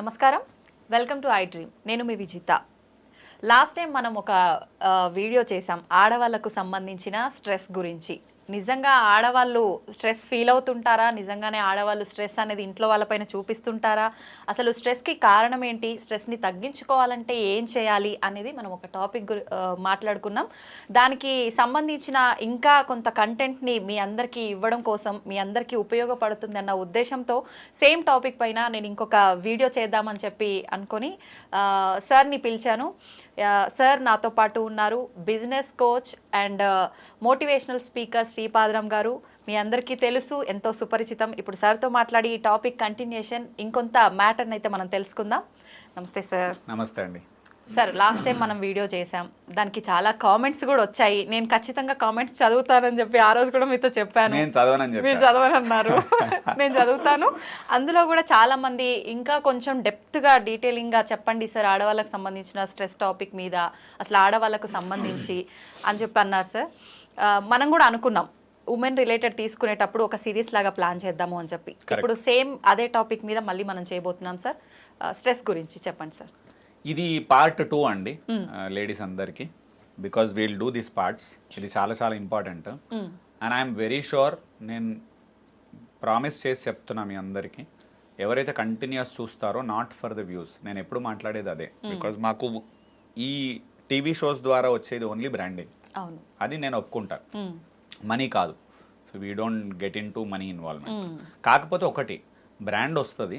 నమస్కారం, welcome to I dream. నేను మీ Vijitha. Last time మనం ఒక వీడియో చేసాం ఆడవాళ్ళకు సంబంధించిన స్ట్రెస్ గురించి. నిజంగా ఆడవాళ్ళు స్ట్రెస్ ఫీల్ అవుతుంటారా? నిజంగానే ఆడవాళ్ళు స్ట్రెస్ అనేది ఇంట్లో వాళ్ళపైన చూపిస్తుంటారా? అసలు స్ట్రెస్కి కారణం ఏంటి? స్ట్రెస్ని తగ్గించుకోవాలంటే ఏం చేయాలి అనేది మనం ఒక టాపిక్ మాట్లాడుకున్నాం. దానికి సంబంధించిన ఇంకా కొంత కంటెంట్ని మీ అందరికీ ఇవ్వడం కోసం, మీ అందరికీ ఉపయోగపడుతుంది అన్న ఉద్దేశంతో సేమ్ టాపిక్ పైన నేను ఇంకొక వీడియో చేద్దామని చెప్పి అనుకొని సార్ని పిలిచాను. సార్ నాతో పాటు ఉన్నారు, business coach and motivational speaker Sripadaram గారు. మీ అందరికీ తెలుసు, ఎంతో సుపరిచితం. ఇప్పుడు సార్తో మాట్లాడి ఈ టాపిక్ కంటిన్యూషన్ ఇంకొంత మ్యాటర్ని అయితే మనం తెలుసుకుందాం. నమస్తే సార్. నమస్తే అండి. సార్, లాస్ట్ టైం మనం వీడియో చేసాం, దానికి చాలా కామెంట్స్ కూడా వచ్చాయి. నేను ఖచ్చితంగా కామెంట్స్ చదువుతానని చెప్పి ఆ రోజు కూడా మీతో చెప్పాను. మీరు చదవనన్నారు. నేను చదువుతాను. అందులో కూడా చాలా మంది ఇంకా కొంచెం డెప్త్గా డీటెయిలింగ్గా చెప్పండి సార్ ఆడవాళ్ళకు సంబంధించిన స్ట్రెస్ టాపిక్ మీద, అసలు ఆడవాళ్ళకు సంబంధించి అని చెప్పి అన్నారు సార్. మనం కూడా అనుకున్నాం ఉమెన్ రిలేటెడ్ తీసుకునేటప్పుడు ఒక సిరీస్ లాగా ప్లాన్ చేద్దాము అని చెప్పి. ఇప్పుడు సేమ్ అదే టాపిక్ మీద మళ్ళీ మనం చేయబోతున్నాం సార్. స్ట్రెస్ గురించి చెప్పండి సార్. ఇది పార్ట్ 2 అండి లేడీస్ అందరికి, because we'll do this parts. ఇది చాలా చాలా important and I'm very sure, నేను ప్రామిస్ చేసి చెప్తున్నా మీ అందరికీ, ఎవరైతే కంటిన్యూస్ చూస్తారో, నాట్ ఫర్ ద వ్యూస్, నేను ఎప్పుడు మాట్లాడేది అదే. బికాజ్ మాకు ఈ టీవీ షోస్ ద్వారా వచ్చేది ఓన్లీ బ్రాండింగ్, అది నేను ఒప్పుకుంటాను, మనీ కాదు. So we don't get in to money involvement. కాకపోతే ఒకటి, బ్రాండ్ వస్తుంది,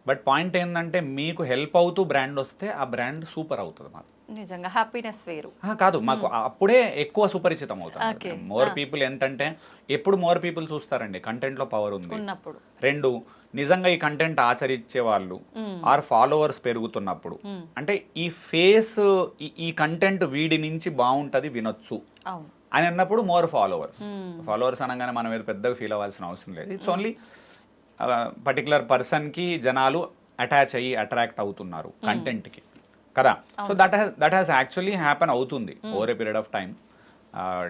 బట్ పాయింట్ ఏంటంటే మీకు హెల్ప్ అవుతూ బ్రాండ్ వస్తే ఆ బ్రాండ్ సూపర్ అవుతుంది. మాకు నిజంగా హ్యాపీనెస్ వేరు కాదు, మాకు అప్పుడే ఎక్కువ సుపరిచితం అవుతుంది. మోర్ పీపుల్ ఏంటంటే, ఎప్పుడు మోర్ పీపుల్ చూస్తారండి, కంటెంట్ లో పవర్ ఉంది. 2, నిజంగా ఈ కంటెంట్ ఆచరించే వాళ్ళు ఆర్ ఫాలోవర్స్ పెరుగుతున్నప్పుడు, అంటే ఈ ఫేస్ ఈ కంటెంట్ వీడి నుంచి బాగుంటది వినొచ్చు అని అన్నప్పుడు మోర్ ఫాలోవర్స్ అనగానే మనం ఏదో పెద్దగా ఫీల్ అవ్వాల్సిన అవసరం లేదు. ఇట్స్ ఓన్లీ పర్టికులర్ పర్సన్కి జనాలు అట్రాక్ట్ అవుతున్నారు కంటెంట్కి కదా. So that has actually happen అవుతుంది over a period of time.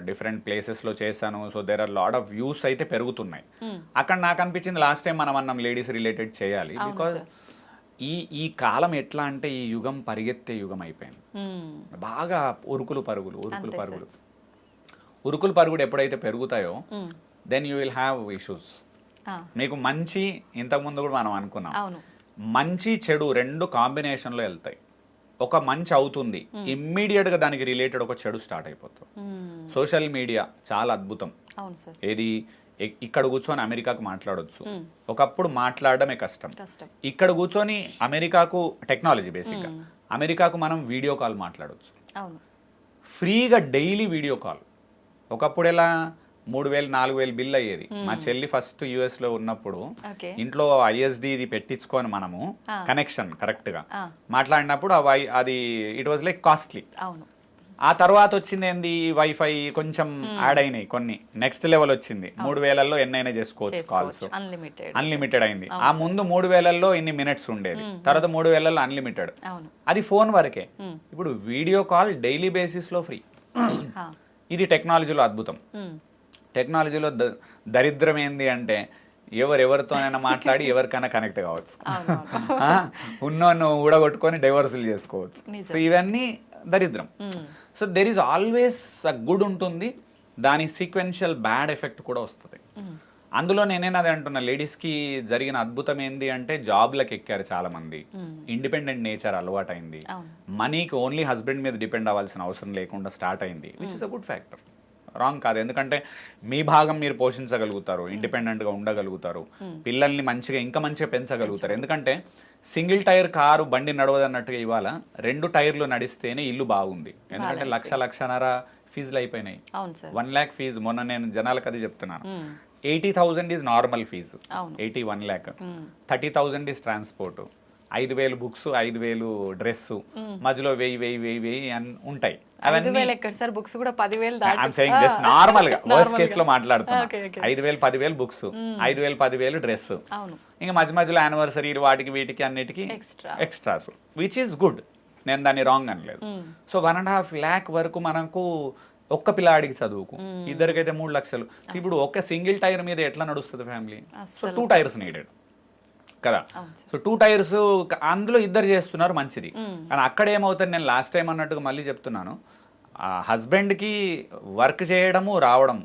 Different ప్లేసెస్లో చేశాను. So there are lot of views అయితే పెరుగుతున్నాయి. అక్కడ నాకు అనిపించింది లాస్ట్ టైం మనం అన్నాం లేడీస్ రిలేటెడ్ చేయాలి. బికాజ్ ఈ కాలం ఎట్లా అంటే, ఈ యుగం పరిగెత్తే యుగం అయిపోయింది. బాగా ఉరుకులు పరుగుడు ఎప్పుడైతే పెరుగుతాయో, then you will have issues. మీకు మంచి, ఇంతకుముందు కూడా మనం అనుకున్నాం, మంచి చెడు 2 కాంబినేషన్లో వెళ్తాయి. ఒక మంచి అవుతుంది, ఇమ్మీడియట్ గా దానికి రిలేటెడ్ ఒక చెడు స్టార్ట్ అయిపోతుంది. సోషల్ మీడియా చాలా అద్భుతం. ఏది ఇక్కడ కూర్చొని అమెరికాకు మాట్లాడొచ్చు, ఒకప్పుడు మాట్లాడడమే కష్టం. ఇక్కడ కూర్చొని అమెరికాకు టెక్నాలజీ బేసిక్గా, అమెరికాకు మనం వీడియో కాల్ మాట్లాడొచ్చు ఫ్రీగా, డైలీ వీడియో కాల్. ఒకప్పుడు ఎలా 3,000-4,000 బిల్ అయ్యేది. మా చెల్లి ఫస్ట్ యుఎస్ లో ఉన్నప్పుడు ఇంట్లో ఐఎస్డి ఇది పెట్టించుకొని మనము కనెక్షన్ కరెక్ట్ గా మాట్లాడినప్పుడు అది ఇట్ వాజ్ లైక్ కాస్ట్లీ. ఆ తర్వాత వచ్చింది ఏంది, వైఫై కొంచెం యాడ్ అయినాయి కొన్ని, నెక్స్ట్ లెవెల్ వచ్చింది. 3,000లో ఎన్నైనా చేసుకోవచ్చు కాల్స్, అన్లిమిటెడ్ అయింది. ఆ ముందు 3,000లో ఇన్ని మినిట్స్ ఉండేది, తర్వాత 3,000లో అన్లిమిటెడ్. అది ఫోన్ వరకే. ఇప్పుడు వీడియో కాల్ డైలీ బేసిస్ లో ఫ్రీ. ఇది టెక్నాలజీలో అద్భుతం. టెక్నాలజీలో దరిద్రం ఏంది అంటే, ఎవరితోనైనా మాట్లాడి ఎవరికైనా కనెక్ట్ కావచ్చు, ఉన్నోను ఊడగొట్టుకొని డైవర్సులు చేసుకోవచ్చు. సో ఇవన్నీ దరిద్రం. So there is always a good ఉంటుంది, దాని సీక్వెన్షియల్ బ్యాడ్ ఎఫెక్ట్ కూడా వస్తుంది. అందులో నేనేనది అంటున్నా, లేడీస్కి జరిగిన అద్భుతం ఏంది అంటే, జాబ్లకు ఎక్కారు చాలా మంది, ఇండిపెండెంట్ నేచర్ అలవాటైంది, మనీకి ఓన్లీ హస్బెండ్ మీద డిపెండ్ అవ్వాల్సిన అవసరం లేకుండా స్టార్ట్ అయింది, which is a good factor. Wrong కాదు, ఎందుకంటే మీ భాగం మీరు పోషించగలుగుతారు, ఇండిపెండెంట్గా ఉండగలుగుతారు, పిల్లల్ని ఇంకా మంచిగా పెంచగలుగుతారు. ఎందుకంటే సింగిల్ టైర్ కారు బండి నడవదన్నట్టుగా ఇవాళ 2 టైర్లు నడిస్తేనే ఇల్లు బాగుంది. ఎందుకంటే 1,00,000-1,50,000 ఫీజులు అయిపోయినాయి. 1 lakh ఫీజు, మొన్న నేను జనాలకు అది చెప్తున్నాను. 80,000 is normal fee, 1 lakh. 30,000 is transport, 5,000 books, 5,000 dress, మధ్యలో 1,000 అని ఉంటాయి. నార్మల్ గా వర్స్ట్ కేస్ లో మాట్లాడుతున్నా, 5,000 10,000 బుక్స్, 5,000 10,000 డ్రెస్, ఇంకా మధ్యలో యానివర్సరీ వాటికి వీటికి అన్నిటికీ ఎక్స్ట్రాస్, విచ్ ఈస్ గుడ్, నేను దాన్ని రాంగ్ అనలేదు. సో 1.5 lakh వరకు మనకు ఒక్క పిల్లాడికి చదువుకు, ఇద్దరికైతే 3 లక్షలు. ఇప్పుడు ఒక సింగిల్ టైర్ మీద ఎట్లా నడుస్తుంది ఫ్యామిలీ? సో 2 టైర్స్ నీడెడ్ కదా. సో 2 టైర్స్ అందులో ఇద్దరు చేస్తున్నారు మంచిది. కానీ అక్కడ ఏమవుతుంది, నేను లాస్ట్ టైం అన్నట్టుగా మళ్ళీ చెప్తున్నాను, హస్బెండ్కి వర్క్ చేయడము రావడం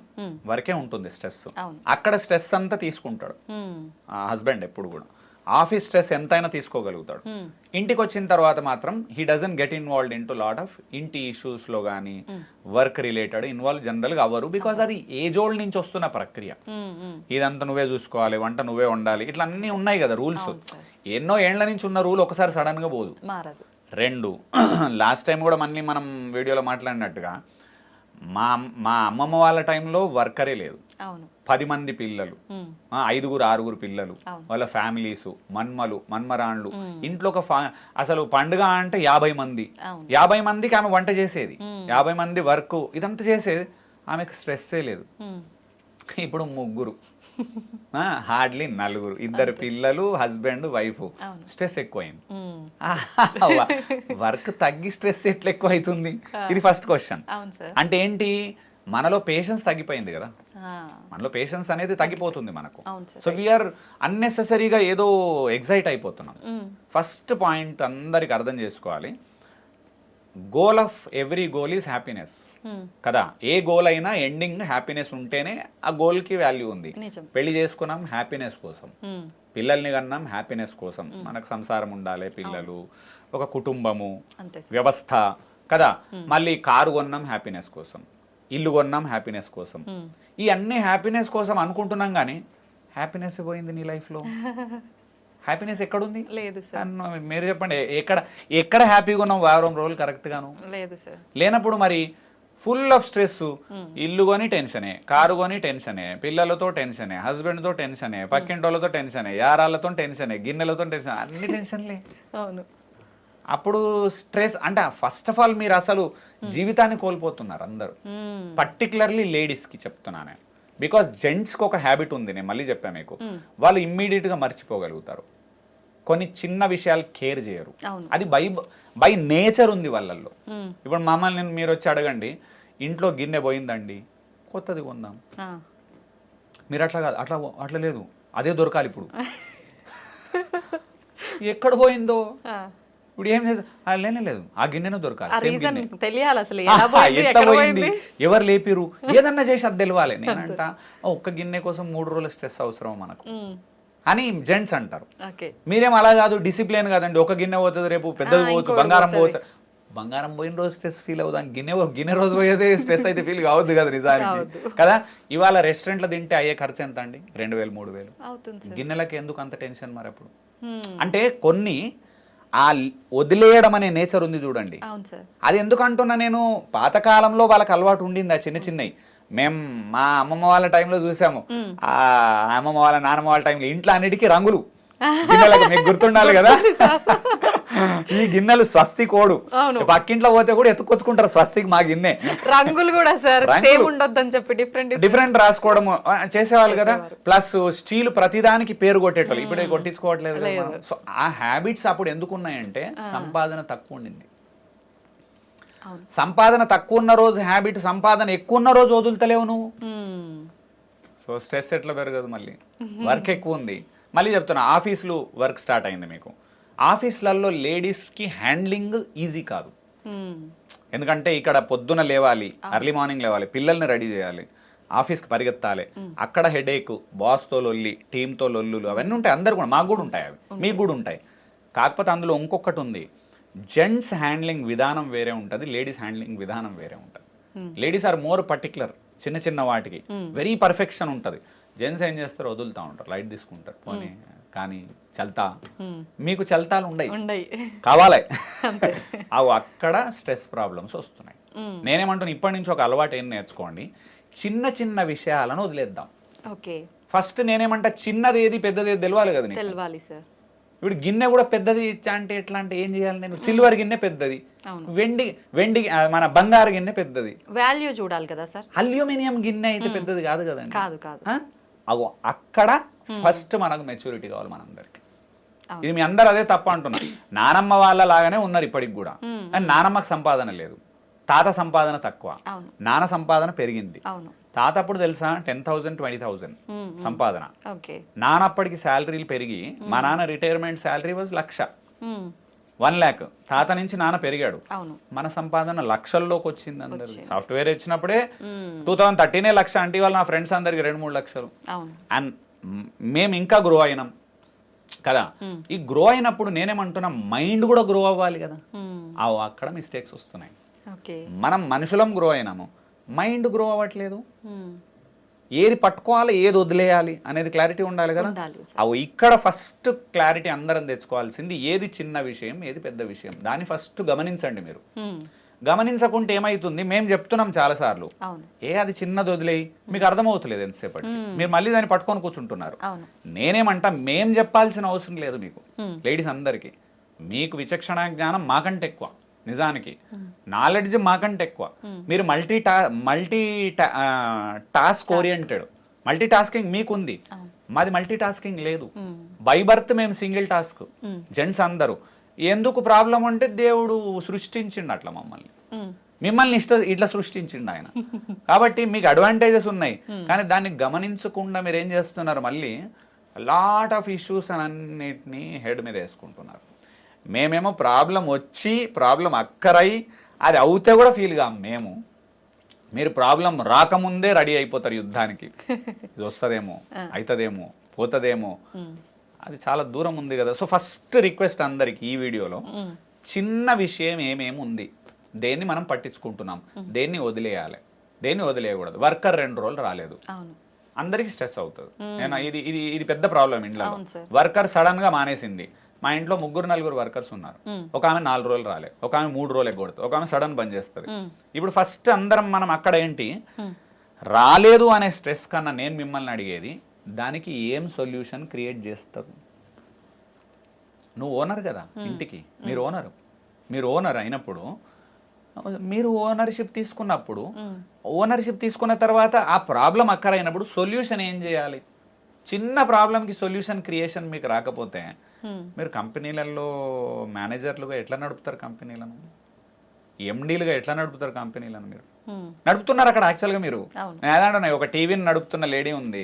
వరకే ఉంటుంది స్ట్రెస్. అక్కడ స్ట్రెస్ అంతా తీసుకుంటాడు హస్బెండ్. ఎప్పుడు కూడా ఆఫీస్ స్ట్రెస్ ఎంతైనా తీసుకోగలుగుతాడు. ఇంటికి వచ్చిన తర్వాత మాత్రం he doesn't get involved in to lot of ఇంటి ఇష్యూస్ లో కానీ వర్క్ రిలేటెడ్ ఇన్వాల్వ్ జనరల్ గా అవ్వరు. బికాస్ అది ఏజ్ ఓల్డ్ నుంచి వస్తున్న ప్రక్రియ. ఇదంతా నువ్వే చూసుకోవాలి, వంట నువ్వే వండాలి, ఇట్లా అన్ని ఉన్నాయి కదా రూల్స్. ఎన్నో ఏళ్ల నుంచి ఉన్న రూల్ ఒకసారి సడన్ గా పోదు. 2 లాస్ట్ టైం కూడా మళ్ళీ మనం వీడియోలో మాట్లాడినట్టుగా మా అమ్మమ్మ వాళ్ళ టైంలో వర్కరే లేదు. 10 మంది పిల్లలు, 5-6 పిల్లలు, వాళ్ళ ఫ్యామిలీస్, మన్మలు మన్మరాండ్లు, ఇంట్లో ఒక అసలు పండుగ అంటే 50 మంది. 50 మందికి ఆమె వంట చేసేది, 50 మంది వర్క్ ఇదంతా చేసేది. ఆమెకు స్ట్రెస్సే లేదు. ఇప్పుడు 3, హార్డ్లీ 4, 2 పిల్లలు, హస్బెండ్, వైఫ్. స్ట్రెస్ ఎక్కువైంది. వర్క్ తగ్గి స్ట్రెస్ ఎట్లా ఎక్కువ అవుతుంది? ఇది ఫస్ట్ క్వశ్చన్. అంటే ఏంటి, మనలో పేషెన్స్ తగ్గిపోయింది కదా. మనలో పేషెన్స్ అనేది తగ్గిపోతుంది మనకు. సో వీఆర్ అన్నెసెసరీగా ఏదో ఎగ్జైట్ అయిపోతున్నాం. ఫస్ట్ పాయింట్ అందరికి అర్థం చేసుకోవాలి, goal of every goal is happiness కదా. ఏ గోల్ అయినా ఎండింగ్ హ్యాపీనెస్ ఉంటేనే ఆ గోల్ కి వాల్యూ ఉంది. పెళ్లి చేసుకున్నాం హ్యాపీనెస్ కోసం, పిల్లల్ని కన్నాం హ్యాపీనెస్ కోసం, మనకు సంసారం ఉండాలి, పిల్లలు, ఒక కుటుంబము, వ్యవస్థ కదా. మళ్ళీ కారు కొన్నాం హ్యాపీనెస్ కోసం, ఇల్లు కొన్నాం హ్యాపీనెస్ కోసం. ఈ అన్ని హ్యాపీనెస్ కోసం అనుకుంటున్నాం, కానీ హ్యాపీనెస్ పోయింది నీ లైఫ్ లో. హ్యాపీనెస్ ఎక్కడుంది? లేదు సార్. మీరు చెప్పండి, ఎక్కడ హ్యాపీగా ఉన్నాం వారం రోజులు కరెక్ట్ గాను? లేదు సార్. లేనప్పుడు మరి ఫుల్ ఆఫ్ స్ట్రెస్, ఇల్లు కొని టెన్షనే, కారు కొని టెన్షనే, పిల్లలతో టెన్షనే, హస్బెండ్ తో టెన్షనే, పక్కింటోళ్ళతో టెన్షనే, యారాలతో టెన్షనే, గిన్నెలతో టెన్షన్, అన్ని టెన్షన్లే. అవును. అప్పుడు స్ట్రెస్ అంటే ఫస్ట్ ఆఫ్ ఆల్ మీరు అసలు జీవితాన్ని కోల్పోతున్నారు అందరూ. పర్టికులర్లీ లేడీస్ కి చెప్తున్నాను. బికాస్ జెంట్స్కి ఒక హ్యాబిట్ ఉంది, నేను మళ్ళీ చెప్పాను మీకు, వాళ్ళు ఇమ్మీడియట్గా మర్చిపోగలుగుతారు, కొన్ని చిన్న విషయాలు కేర్ చేయరు. అది బై నేచర్ ఉంది వాళ్ళల్లో. ఇప్పుడు మమ్మల్ని మీరు వచ్చి అడగండి, ఇంట్లో గిన్నె పోయిందండి, కొత్తది కొందాం. మీరు అట్లా కాదు, అట్లా లేదు, అదే దొరకాలి. ఇప్పుడు ఎక్కడ పోయిందో ఇప్పుడు ఏం చేస్తా, లేదు ఆ గిన్నెను దొరకాలి, ఎట్లా పోయింది, ఎవరు లేపిరు, ఏదన్నా చేసి అది తెలవాలి. నేనంట ఒక్క గిన్నె కోసం 3 రోజుల స్ట్రెస్ అవసరం మనకు అని జెంట్స్ అంటారు. మీరేం అలా కాదు, డిసిప్లిన్ కాదండి, ఒక గిన్నె పోతుంది, రేపు పెద్దది పోవచ్చు, బంగారం పోవచ్చు. బంగారం పోయిన రోజు స్ట్రెస్ ఫీల్ అవుదాం, గిన్నె రోజు పోయేదే స్ట్రెస్ అయితే ఫీల్ కావద్దు కదా నిజానికి కదా. ఇవాళ రెస్టారెంట్లో తింటే అయ్యే ఖర్చు ఎంత అండి? 2000-3000. గిన్నెలకి ఎందుకు అంత టెన్షన్ మరి అప్పుడు? అంటే కొన్ని ఆ వదిలేయడం అనే నేచర్ ఉంది చూడండి. అది ఎందుకు అంటున్నా నేను, పాతకాలంలో వాళ్ళకి అలవాటు ఉండింది ఆ చిన్నవి. మేము మా అమ్మమ్మ వాళ్ళ టైంలో చూసాము, ఆ అమ్మమ్మ వాళ్ళ నాన్నమ్మ వాళ్ళ టైంలో ఇంట్లో అన్నిటికీ రంగులు గిన్నెలకు. మీకు గుర్తుండాలి కదా, ఈ గిన్నెలు స్వస్తి కోడు, పక్కింట్లో పోతే కూడా ఎత్తుకొచ్చుకుంటారు స్వస్తికి మా గిన్నె. రంగులు కూడా సార్ ఉండొద్దని చెప్పి డిఫరెంట్ రాసుకోవడం చేసేవాళ్ళు కదా. ప్లస్ స్టీల్ ప్రతిదానికి పేరు కొట్టేటోళ్ళు, ఇప్పుడు కొట్టించుకోవట్లేదు. సో ఆ హ్యాబిట్స్ అప్పుడు ఎందుకు ఉన్నాయంటే సంపాదన తక్కువ ఉండింది. సంపాదన తక్కువ ఉన్న రోజు హ్యాబిట్, సంపాదన ఎక్కువ ఉన్న రోజు వదులుతలేవు నువ్వు. సో స్ట్రెస్ ఎట్లా పెరగదు? మళ్ళీ వర్క్ ఎక్కువ ఉంది. మళ్ళీ చెప్తున్నా, ఆఫీసులు వర్క్ స్టార్ట్ అయింది మీకు. ఆఫీసులలో లేడీస్కి హ్యాండ్లింగ్ ఈజీ కాదు. ఎందుకంటే ఇక్కడ పొద్దున లేవాలి, ఎర్లీ మార్నింగ్ లేవాలి, పిల్లల్ని రెడీ చేయాలి, ఆఫీస్కి పరిగెత్తాలి, అక్కడ హెడేక్, బాస్తో లొల్లి, టీంతో లొల్లులు, అవన్నీ ఉంటాయి. అందరు కూడా, మాకు కూడా ఉంటాయి, అవి మీకు కూడా ఉంటాయి. కాకపోతే అందులో ఇంకొకటి ఉంది, జెంట్స్ హ్యాండ్లింగ్ విధానం వేరే ఉంటుంది, లేడీస్ హ్యాండ్లింగ్ విధానం వేరే ఉంటుంది. లేడీస్ ఆర్ మోర్ పర్టికులర్, చిన్న వాటికి వెరీ పర్ఫెక్షన్ ఉంటుంది. జెంట్స్ ఏం చేస్తారు, వదులుతూ ఉంటారు, లైట్ తీసుకుంటారు, పోనీ కానీ చల్తా. మీకు చల్తాలు ఉండయి, కావాలి. అవి అక్కడ స్ట్రెస్ ప్రాబ్లమ్స్ వస్తున్నాయి. నేనేమంటున్నా, ఇప్పటి నుంచి ఒక అలవాటు ఏం నేర్చుకోండి, చిన్న విషయాలను వదిలేద్దాం. ఫస్ట్ నేనేమంటా, చిన్నది ఏది పెద్దది ఏది తెలియాలి కదా. ఇప్పుడు గిన్నె కూడా పెద్దది అంటే ఎట్లా అంటే ఏం చేయాలి నేను? సిల్వర్ గిన్నె పెద్దది, వెండి మన బంగారు గిన్నె పెద్దది, వాల్యూ చూడాలి కదా సార్. అల్యూమినియం గిన్నె అయితే పెద్దది కాదు కదండి. అగో అక్కడ ఫస్ట్ మనకు మెచ్యూరిటీ కావాలి మనందరికి. ఇది మీ అందరు అదే తప్ప అంటున్నారు. నానమ్మ వాళ్ళ లాగానే ఉన్నారు ఇప్పటికి కూడా, అండ్ నానమ్మకు సంపాదన లేదు, తాత సంపాదన తక్కువ, అవును నాన్న సంపాదన పెరిగింది. అవును తాత అప్పుడు తెలుసా 10,000 20,000 సంపాదన. ఓకే నాన్న అప్పటికి శాలరీలు పెరిగి మా నాన్న రిటైర్మెంట్ శాలరీ వాజ్ 1,00,000, 1,00,000. తాత నుంచి నాన్న పెరిగాడు, అవును మన సంపాదన లక్షల్లోకి వచ్చింది. అందరు సాఫ్ట్వేర్ వచ్చినప్పుడే 2013 లక్ష అంటే వాళ్ళు నా ఫ్రెండ్స్ అందరికి 2-3 లక్షలు. అవును అండ్ మేము ఇంకా గ్రో అయినాం కదా. ఈ గ్రో అయినప్పుడు నేనేమంటున్నా మైండ్ కూడా గ్రో అవ్వాలి కదా. అక్కడ మిస్టేక్స్ వస్తున్నాయి. ఓకే మనం మనుషులం గ్రో అయినాము, మైండ్ గ్రో అవ్వట్లేదు. ఏది పట్టుకోవాలి ఏది వదిలేయాలి అనేది క్లారిటీ ఉండాలి కదా. అవి ఇక్కడ ఫస్ట్ క్లారిటీ అందరం తెచ్చుకోవాల్సింది, ఏది చిన్న విషయం ఏది పెద్ద విషయం దాన్ని ఫస్ట్ గమనించండి. మీరు గమనించకుంటే ఏమైతుంది, మేము చెప్తున్నాం చాలాసార్లు, అది చిన్నది వదిలేయి, మీకు అర్థమవుతలేదు ఎంతసేపటి, మీరు మళ్ళీ దాన్ని పట్టుకొని కూర్చుంటున్నారు. నేనేమంటా, మేం చెప్పాల్సిన అవసరం లేదు మీకు లేడీస్ అందరికీ. మీకు విచక్షణ జ్ఞానం మాకంటే ఎక్కువ, నిజానికి నాలెడ్జ్ మాకంటే ఎక్కువ. మీరు multi task oriented, multi tasking మీకుంది, మాది మల్టీ టాస్కింగ్ లేదు. బై బర్త్ మేము సింగిల్ టాస్క్. జెంట్స్ అందరూ ఎందుకు ప్రాబ్లం అంటే దేవుడు సృష్టించిండు అట్లా మిమ్మల్ని ఇట్లా సృష్టించిండు ఆయన. కాబట్టి మీకు అడ్వాంటేజెస్ ఉన్నాయి, కానీ దాన్ని గమనించకుండా మీరు ఏం చేస్తున్నారు, మళ్ళీ లాట్ ఆఫ్ ఇష్యూస్ అన్నిటినీ హెడ్ మీద వేసుకుంటున్నారు. మేమేమో ప్రాబ్లం వచ్చి ప్రాబ్లం అక్కరై అది అవుతే కూడా ఫీల్ కాము మేము. మీరు ప్రాబ్లం రాకముందే రెడీ అయిపోతారు యుద్ధానికి, ఇది వస్తుందేమో అవుతుందేమో పోతుందేమో, అది చాలా దూరం ఉంది కదా. సో ఫస్ట్ రిక్వెస్ట్ అందరికి ఈ వీడియోలో, చిన్న విషయం ఏమేమి ఉంది, దేన్ని మనం పట్టించుకుంటున్నాం, దేన్ని వదిలేయాలి, దేన్ని వదిలేయకూడదు. వర్కర్ 2 రోజులు రాలేదు, అందరికి స్ట్రెస్ అవుతుంది. నేను ఇది పెద్ద ప్రాబ్లం ఇంట్లో. వర్కర్ సడన్ గా మానేసింది. మా ఇంట్లో 3-4 వర్కర్స్ ఉన్నారు. ఒక ఆమె 4 రోజులు రాలే, ఒక ఆమె 3 రోజులు ఎగ్గొడుతుంది, ఒక ఆమె సడన్ బంద్ చేస్తుంది. ఇప్పుడు ఫస్ట్ అందరం మనం అక్కడ ఏంటి, రాలేదు అనే స్ట్రెస్ కన్నా నేను మిమ్మల్ని అడిగేది, దానికి ఏం సొల్యూషన్ క్రియేట్ చేస్తారు. నువ్వు ఓనర్ కదా ఇంటికి, మీరు ఓనర్ అయినప్పుడు, మీరు ఓనర్షిప్ తీసుకున్న తర్వాత ఆ ప్రాబ్లం అక్కరైనప్పుడు సొల్యూషన్ ఏం చేయాలి. చిన్న ప్రాబ్లంకి సొల్యూషన్ క్రియేషన్ మీకు రాకపోతే మీరు కంపెనీలలో మేనేజర్లుగా ఎట్లా నడుపుతారు కంపెనీలను, ఎండీలుగా ఎట్లా నడుపుతారు కంపెనీలను. మీరు నడుపుతున్నారు అక్కడ యాక్చువల్గా. మీరు నేను ఒక టీవీని నడుపుతున్న లేడీ ఉంది,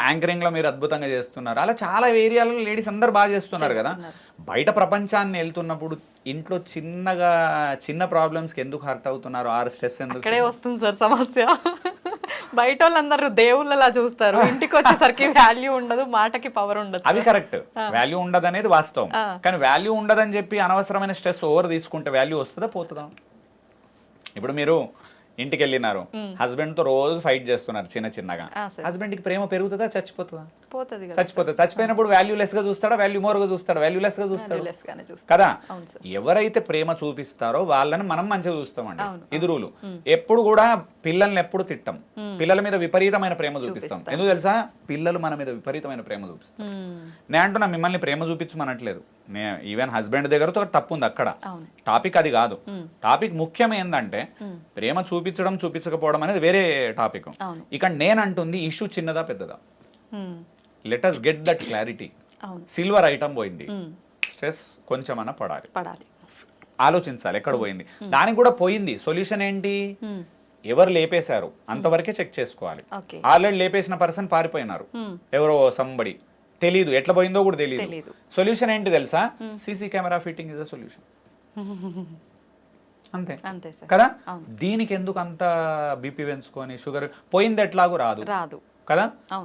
యాంకరింగ్ లో మీరు అద్భుతంగా చేస్తున్నారు. అలా చాలా ఏరియాలలో లేడీస్ అందరు బాగా చేస్తున్నారు కదా. బయట ప్రపంచాన్ని వెళ్తున్నప్పుడు ఇంట్లో చిన్న ప్రాబ్లమ్స్ కి ఎందుకు హర్ట్ అవుతున్నారు, ఆర్ స్ట్రెస్ ఎందుకు అక్కడే వస్తుంది సార్ సమస్య. బయట వాళ్ళందరూ దేవుళ్ళలా చూస్తారు, ఇంటికి వచ్చేసరికి వాల్యూ ఉండదు, మాటకి పవర్ ఉండదు. అవి కరెక్ట్, వాల్యూ ఉండదు అనేది వాస్తవం. కానీ వాల్యూ ఉండదని చెప్పి అనవసరమైన స్ట్రెస్ ఓవర్ తీసుకుంటే వాల్యూ వస్తుందా పోతుందా. ఇప్పుడు మీరు ఇంటికి వెళ్ళినారు, హస్బెండ్ తో రోజు ఫైట్ చేస్తున్నారు చిన్నగా, హస్బెండ్ కి ప్రేమ పెరుగుతుందా చచ్చిపోతుందా, చచ్చిపోతుంది. చచ్చిపోయినప్పుడు వాల్యూలెస్ గా చూస్తాడా, వాల్యూ మోర్ గా చూస్తాడా, వాల్యూలెస్ గా చూస్తాడు కదా. ఎవరైతే ప్రేమ చూపిస్తారో వాళ్ళని మనం మంచిగా చూస్తామండి. ఇది రూలు. ఎప్పుడు కూడా పిల్లల్ని ఎప్పుడు తిట్టం, పిల్లల మీద విపరీతమైన ప్రేమ చూపిస్తాం. ఎందుకు తెలుసా, పిల్లలు మన మీద విపరీతమైన ప్రేమ చూపిస్తాం. నేను అంటున్నా మిమ్మల్ని ప్రేమ చూపించమనట్లేదు, ఈవెన్ హస్బెండ్ దగ్గరతో తప్పు ఉంది అక్కడ, టాపిక్ అది కాదు. టాపిక్ ముఖ్యం ఏంటంటే ప్రేమ చూపించకపోవడం అనేది వేరే టాపిక్. ఇక్కడ నేనంటుంది ఇష్యూ చిన్నదా పెద్దదా, let us get that clarity. Silver item పోయింది, స్ట్రెస్ కొంచెమన్నా పడాలి, ఆలోచించాలి ఎక్కడ పోయింది. దానికి కూడా పోయింది, సొల్యూషన్ ఏంటి, ఎవరు లేపేశారు అంతవరకే చెక్ చేసుకోవాలి. ఆల్రెడీ లేపేసిన పర్సన్ పారిపోయినారు, ఎవరో సంబడి, తెలీదు ఎట్లా పోయిందో కూడా తెలియదు. సొల్యూషన్ ఏంటి తెలుసా, CC camera fitting is the solution. అంతే కదా. దీనికి ఎందుకు అంత బీపీ పెంచుకొని, షుగర్ పోయింది ఎట్లాగూ రాదు కదా.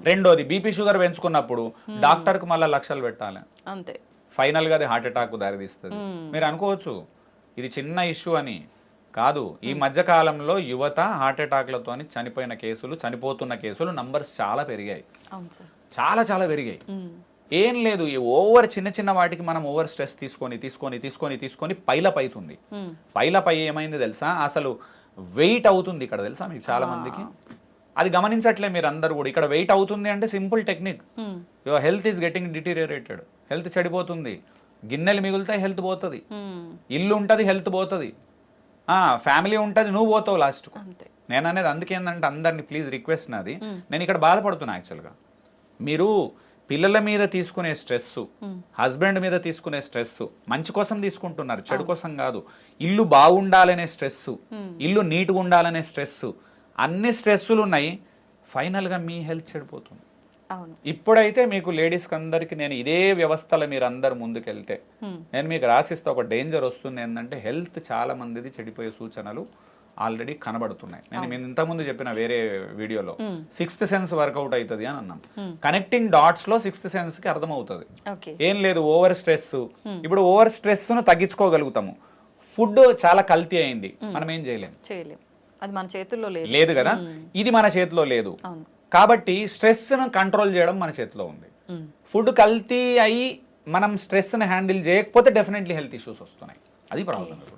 రెండోది బీపీ షుగర్ పెంచుకున్నప్పుడు డాక్టర్ కు మళ్ళీ లక్షలు పెట్టాలి, అంతే. ఫైనల్ గా అది హార్ట్ అటాక్ దారితీస్తుంది. మీరు అనుకోవచ్చు ఇది చిన్న ఇష్యూ అని, కాదు. ఈ మధ్య కాలంలో యువత హార్ట్ అటాక్లతో చనిపోతున్న కేసులు నంబర్స్ చాలా పెరిగాయి, చాలా పెరిగాయి. ఏం లేదు, ఈ ఓవర్ చిన్న వాటికి మనం ఓవర్ స్ట్రెస్ తీసుకొని పైలప్ అవుతుంది. పైలప్ అయ్యి ఏమైంది తెలుసా, అసలు వెయిట్ అవుతుంది ఇక్కడ తెలుసా మీకు చాలా మందికి. అది గమనించట్లే మీరు అందరు కూడా. ఇక్కడ వెయిట్ అవుతుంది అంటే simple technique, your health is getting deteriorated, health చెడిపోతుంది, గిన్నెలు మిగులుతాయి హెల్త్ పోతుంది, ఇల్లు ఉంటది హెల్త్ పోతుంది, ఫ్యామిలీ ఉంటది నువ్వు పోతావు లాస్ట్ కు. నేను అనేది అందుకేందంటే అందరినీ ప్లీజ్ రిక్వెస్ట్ నాది, నేను ఇక్కడ బాధపడుతున్నా యాక్చువల్గా. మీరు పిల్లల మీద తీసుకునే స్ట్రెస్, హస్బెండ్ మీద తీసుకునే స్ట్రెస్ మంచి కోసం తీసుకుంటున్నారు, చెడు కోసం కాదు. ఇల్లు బాగుండాలనే స్ట్రెస్, ఇల్లు నీట్గా ఉండాలనే స్ట్రెస్, అన్ని స్ట్రెస్సులు ఉన్నాయి. ఫైనల్గా మీ హెల్త్ చెడిపోతుంది. ఇప్పుడైతే మీకు లేడీస్కి అందరికి నేను ఇదే వ్యవస్థలో మీరు అందరు ముందుకెళ్తే నేను మీకు రాసిస్తే ఒక డేంజర్ వస్తుంది ఏంటంటే హెల్త్ చాలా మందిది చెడిపోయే సూచనలు ఆల్రెడీ కనబడుతున్నాయి. నేను ఇంతకుముందు చెప్పిన వేరే వీడియోలో 6th సెన్స్ వర్కౌట్ అవుతుంది అని అన్నాం. కనెక్టింగ్ డాట్స్ లో 6th సెన్స్ కి అర్థమవుతుంది. ఏం లేదు, ఓవర్ స్ట్రెస్. ఇప్పుడు ఓవర్ స్ట్రెస్ ను తగ్గించుకోగలుగుతాము. ఫుడ్ చాలా కల్తీ అయింది, మనం ఏం చేయలేము, అది మన చేతుల్లో లేదు కదా. ఇది మన చేతిలో లేదు కాబట్టి స్ట్రెస్ ను కంట్రోల్ చేయడం మన చేతిలో ఉంది. ఫుడ్ కల్తీ అయ్యి మనం స్ట్రెస్ ని హ్యాండిల్ చేయకపోతే డెఫినెట్లీ హెల్త్ ఇష్యూస్ వస్తున్నాయి. అది ప్రాబ్లం.